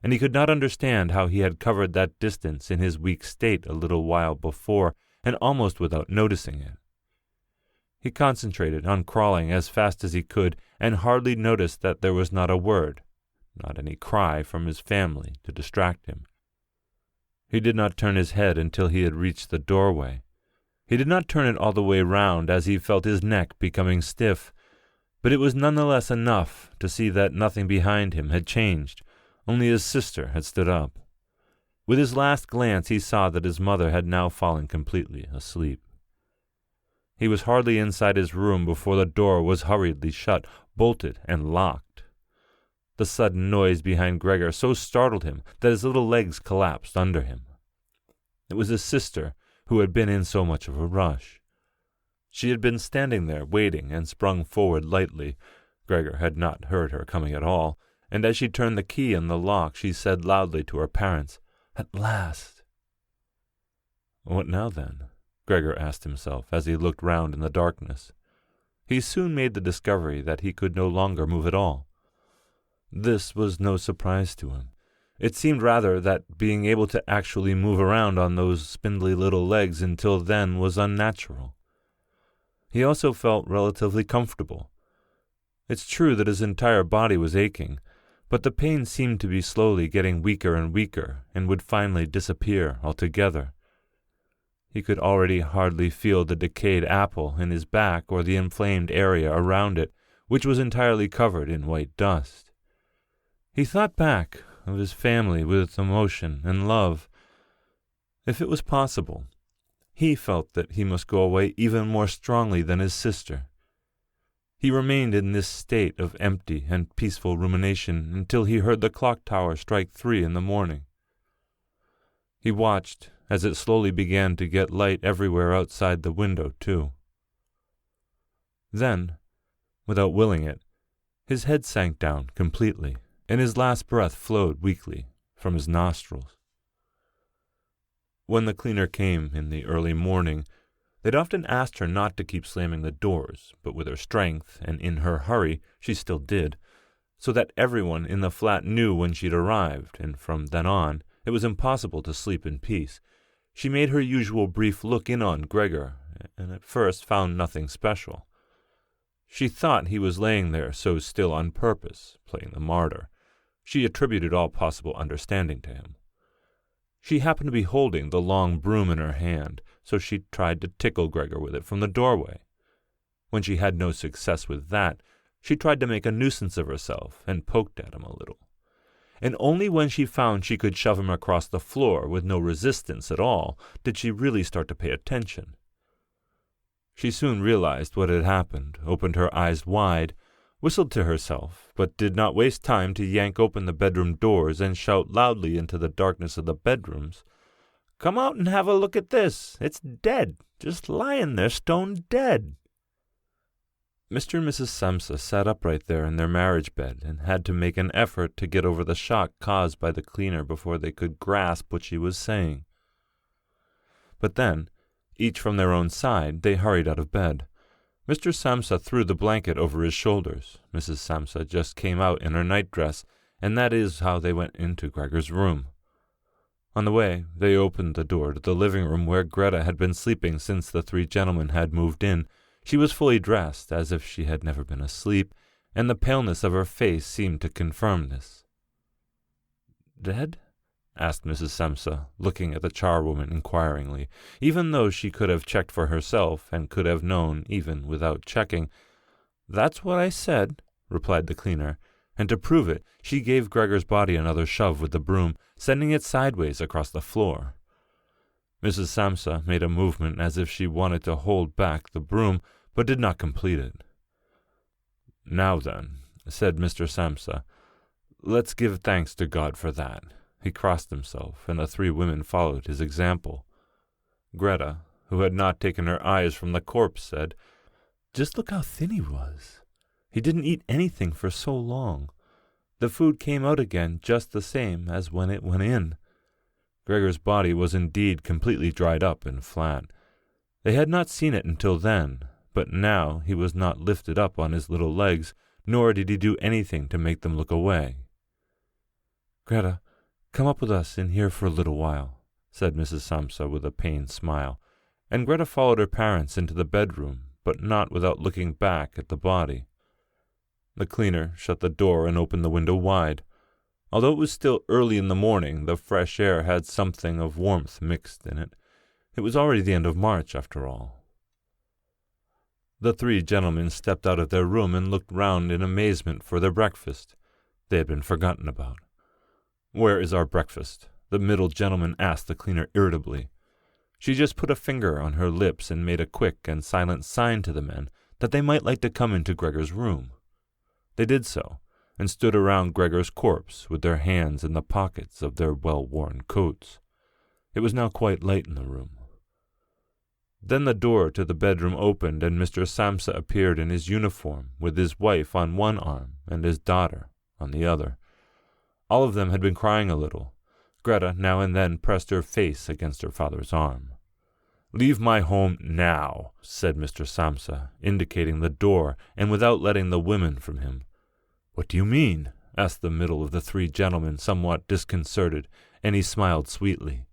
and he could not understand how he had covered that distance in his weak state a little while before, and almost without noticing it. He concentrated on crawling as fast as he could, and hardly noticed that there was not a word, not any cry from his family to distract him. He did not turn his head until he had reached the doorway. He did not turn it all the way round, as he felt his neck becoming stiff, but it was none the less enough to see that nothing behind him had changed, only his sister had stood up. With his last glance he saw that his mother had now fallen completely asleep. He was hardly inside his room before the door was hurriedly shut, bolted, and locked. The sudden noise behind Gregor so startled him that his little legs collapsed under him. It was his sister, who had been in so much of a rush. She had been standing there waiting and sprung forward lightly. Gregor had not heard her coming at all, and as she turned the key in the lock she said loudly to her parents, "At last!" What now then? Gregor asked himself as he looked round in the darkness. He soon made the discovery that he could no longer move at all. This was no surprise to him. It seemed rather that being able to actually move around on those spindly little legs until then was unnatural. He also felt relatively comfortable. It's true that his entire body was aching, but the pain seemed to be slowly getting weaker and weaker and would finally disappear altogether. He could already hardly feel the decayed apple in his back or the inflamed area around it, which was entirely covered in white dust. He thought back of his family with emotion and love. If it was possible, he felt that he must go away even more strongly than his sister. He remained in this state of empty and peaceful rumination until he heard the clock tower strike 3 in the morning. He watched as it slowly began to get light everywhere outside the window, too. Then, without willing it, his head sank down completely, and his last breath flowed weakly from his nostrils. When the cleaner came in the early morning, they'd often asked her not to keep slamming the doors, but with her strength and in her hurry she still did, so that everyone in the flat knew when she'd arrived, and from then on it was impossible to sleep in peace. She made her usual brief look in on Gregor, and at first found nothing special. She thought he was laying there so still on purpose, playing the martyr. She attributed all possible understanding to him. She happened to be holding the long broom in her hand, so she tried to tickle Gregor with it from the doorway. When she had no success with that, she tried to make a nuisance of herself and poked at him a little. And only when she found she could shove him across the floor with no resistance at all did she really start to pay attention. She soon realized what had happened, opened her eyes wide, whistled to herself, but did not waste time to yank open the bedroom doors and shout loudly into the darkness of the bedrooms, "Come out and have a look at this! It's dead! Just lying there, stone dead!" Mr. and Mrs. Samsa sat upright there in their marriage bed and had to make an effort to get over the shock caused by the cleaner before they could grasp what she was saying. But then, each from their own side, they hurried out of bed. Mr. Samsa threw the blanket over his shoulders. Mrs. Samsa just came out in her nightdress, and that is how they went into Gregor's room. On the way, they opened the door to the living room where Greta had been sleeping since the three gentlemen had moved in. She was fully dressed, as if she had never been asleep, and the paleness of her face seemed to confirm this. "Dead?" asked Mrs. Samsa, looking at the charwoman inquiringly, even though she could have checked for herself and could have known even without checking. "That's what I said," replied the cleaner, and to prove it, she gave Gregor's body another shove with the broom, sending it sideways across the floor. Mrs. Samsa made a movement as if she wanted to hold back the broom, but did not complete it. "Now then," said Mr. Samsa, "let's give thanks to God for that." He crossed himself, and the three women followed his example. Greta, who had not taken her eyes from the corpse, said, "Just look how thin he was. He didn't eat anything for so long. The food came out again just the same as when it went in." Gregor's body was indeed completely dried up and flat. They had not seen it until then, but now he was not lifted up on his little legs, nor did he do anything to make them look away. "Greta, come up with us in here for a little while," said Mrs. Samsa with a pained smile, and Greta followed her parents into the bedroom, but not without looking back at the body. The cleaner shut the door and opened the window wide. Although it was still early in the morning, the fresh air had something of warmth mixed in it. It was already the end of March, after all. The three gentlemen stepped out of their room and looked round in amazement for their breakfast. They had been forgotten about. "Where is our breakfast?" the middle gentleman asked the cleaner irritably. She just put a finger on her lips and made a quick and silent sign to the men that they might like to come into Gregor's room. They did so, and stood around Gregor's corpse with their hands in the pockets of their well-worn coats. It was now quite light in the room. Then the door to the bedroom opened, and Mr. Samsa appeared in his uniform, with his wife on one arm and his daughter on the other. All of them had been crying a little. Greta now and then pressed her face against her father's arm. "Leave my home now," said Mr. Samsa, indicating the door, and without letting the women from him. "What do you mean?" asked the middle of the three gentlemen, somewhat disconcerted, and he smiled sweetly.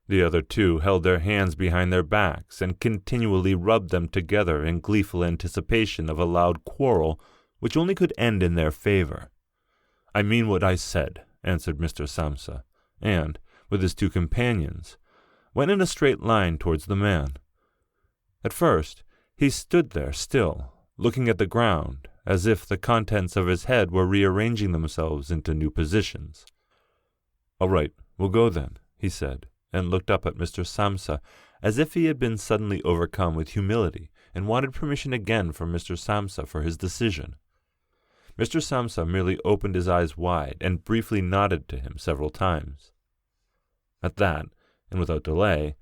The other two held their hands behind their backs and continually rubbed them together in gleeful anticipation of a loud quarrel which only could end in their favor. "I mean what I said," answered Mr. Samsa, and, with his two companions, went in a straight line towards the man. At first, he stood there still, looking at the ground, as if the contents of his head were rearranging themselves into new positions. "All right, we'll go then," he said, and looked up at Mr. Samsa, as if he had been suddenly overcome with humility and wanted permission again from Mr. Samsa for his decision. Mr. Samsa merely opened his eyes wide and briefly nodded to him several times. At that, and without delay,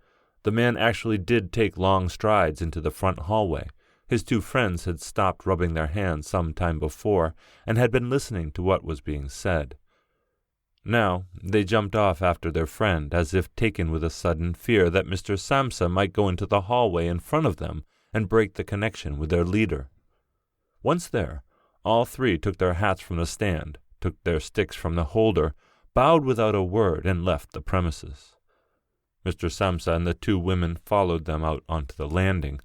the man actually did take long strides into the front hallway. His two friends had stopped rubbing their hands some time before and had been listening to what was being said. Now they jumped off after their friend, as if taken with a sudden fear that Mr. Samsa might go into the hallway in front of them and break the connection with their leader. Once there, all three took their hats from the stand, took their sticks from the holder, bowed without a word, and left the premises. Mr. Samsa and the two women followed them out onto the landing,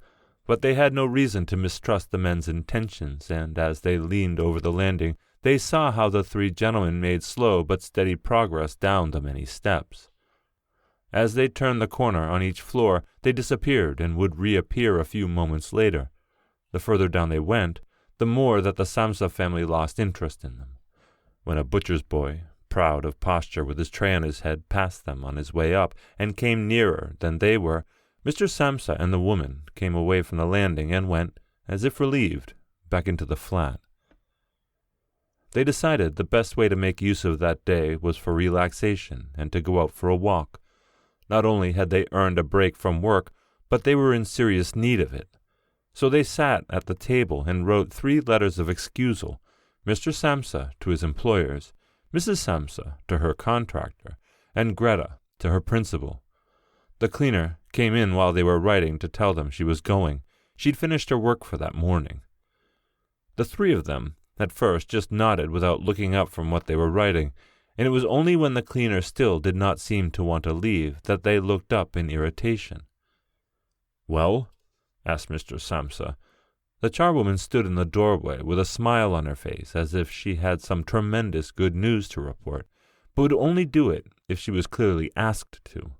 but they had no reason to mistrust the men's intentions, and as they leaned over the landing, they saw how the three gentlemen made slow but steady progress down the many steps. As they turned the corner on each floor, they disappeared and would reappear a few moments later. The further down they went, the more that the Samsa family lost interest in them. When a butcher's boy, proud of posture with his tray on his head, passed them on his way up and came nearer than they were, Mr. Samsa and the woman came away from the landing and went, as if relieved, back into the flat. They decided the best way to make use of that day was for relaxation and to go out for a walk. Not only had they earned a break from work, but they were in serious need of it. So they sat at the table and wrote 3 letters of excusal, Mr. Samsa to his employers, Mrs. Samsa to her contractor, and Greta to her principal. The cleaner came in while they were writing to tell them she was going. She'd finished her work for that morning. The 3 of them at first just nodded without looking up from what they were writing, and it was only when the cleaner still did not seem to want to leave that they looked up in irritation. "Well?" asked Mr. Samsa. The charwoman stood in the doorway with a smile on her face as if she had some tremendous good news to report, but would only do it if she was clearly asked to.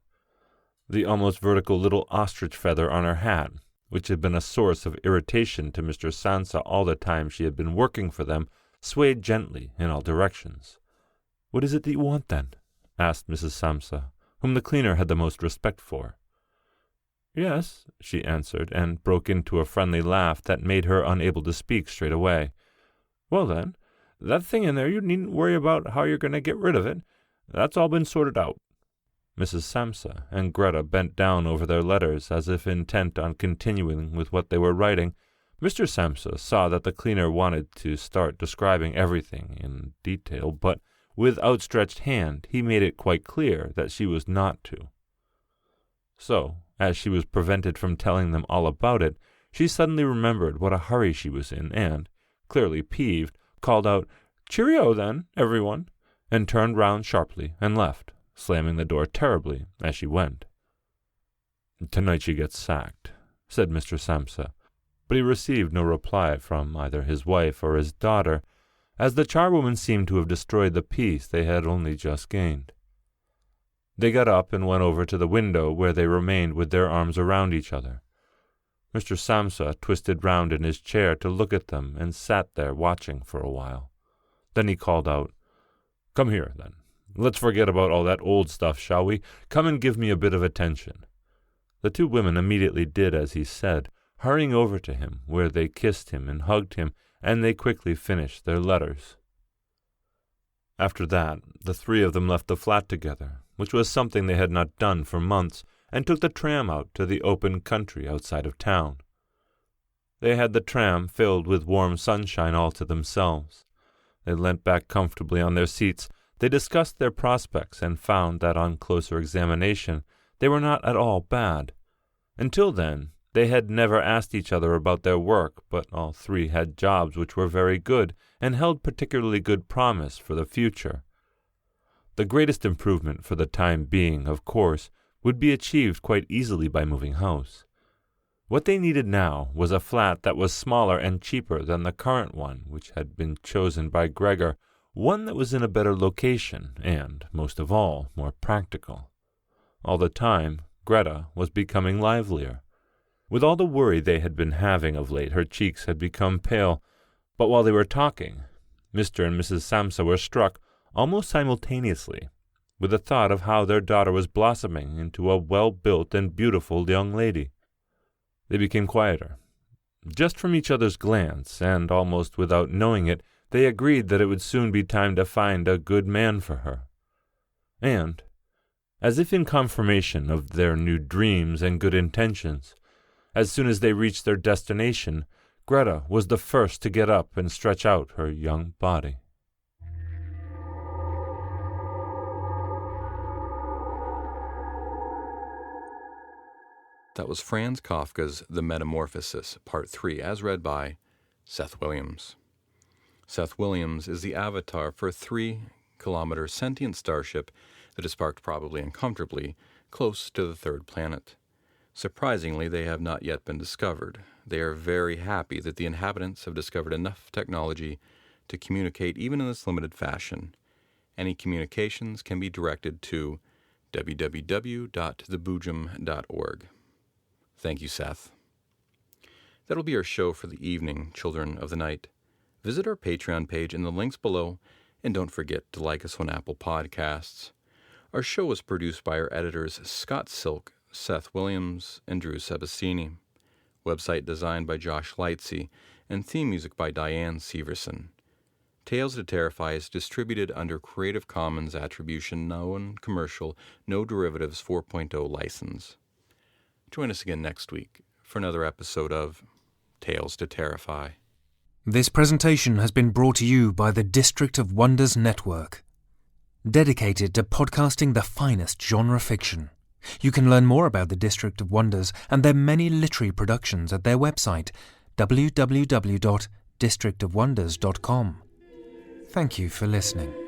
The almost vertical little ostrich feather on her hat, which had been a source of irritation to Mr. Samsa all the time she had been working for them, swayed gently in all directions. "What is it that you want, then?" asked Mrs. Samsa, whom the cleaner had the most respect for. "Yes," she answered, and broke into a friendly laugh that made her unable to speak straight away. "Well, then, that thing in there, you needn't worry about how you're going to get rid of it. That's all been sorted out." Mrs. Samsa and Greta bent down over their letters as if intent on continuing with what they were writing. Mr. Samsa saw that the cleaner wanted to start describing everything in detail, but with outstretched hand he made it quite clear that she was not to. So, as she was prevented from telling them all about it, she suddenly remembered what a hurry she was in and, clearly peeved, called out, "Cheerio, then, everyone," and turned round sharply and left, slamming the door terribly as she went. "Tonight she gets sacked," said Mr. Samsa, but he received no reply from either his wife or his daughter, as the charwoman seemed to have destroyed the peace they had only just gained. They got up and went over to the window, where they remained with their arms around each other. Mr. Samsa twisted round in his chair to look at them and sat there watching for a while. Then he called out, "Come here, then. Let's forget about all that old stuff, shall we? Come and give me a bit of attention." The 2 women immediately did as he said, hurrying over to him, where they kissed him and hugged him, and they quickly finished their letters. After that, the 3 of them left the flat together, which was something they had not done for months, and took the tram out to the open country outside of town. They had the tram filled with warm sunshine all to themselves. They leant back comfortably on their seats. They discussed their prospects and found that on closer examination they were not at all bad. Until then, they had never asked each other about their work, but all 3 had jobs which were very good and held particularly good promise for the future. The greatest improvement for the time being, of course, would be achieved quite easily by moving house. What they needed now was a flat that was smaller and cheaper than the current one which had been chosen by Gregor, one that was in a better location and, most of all, more practical. All the time, Greta was becoming livelier. With all the worry they had been having of late, her cheeks had become pale, but while they were talking, Mr. and Mrs. Samsa were struck, almost simultaneously, with the thought of how their daughter was blossoming into a well-built and beautiful young lady. They became quieter. Just from each other's glance, and almost without knowing it, they agreed that it would soon be time to find a good man for her. And, as if in confirmation of their new dreams and good intentions, as soon as they reached their destination, Greta was the first to get up and stretch out her young body. That was Franz Kafka's The Metamorphosis, Part 3, as read by Seth Williams. Seth Williams is the avatar for a 3-kilometer sentient starship that is parked probably uncomfortably close to the 3rd planet. Surprisingly, they have not yet been discovered. They are very happy that the inhabitants have discovered enough technology to communicate even in this limited fashion. Any communications can be directed to www.theboojum.org. Thank you, Seth. That'll be our show for the evening, Children of the Night. Visit our Patreon page in the links below, and don't forget to like us on Apple Podcasts. Our show was produced by our editors Scott Silk, Seth Williams and Drew Sebastini. Website designed by Josh Lightsey, and theme music by Diane Severson. Tales to Terrify is distributed under Creative Commons Attribution Non-Commercial, No Derivatives 4.0 license. Join us again next week for another episode of Tales to Terrify. This presentation has been brought to you by the District of Wonders Network, dedicated to podcasting the finest genre fiction. You can learn more about the District of Wonders and their many literary productions at their website, www.districtofwonders.com. Thank you for listening.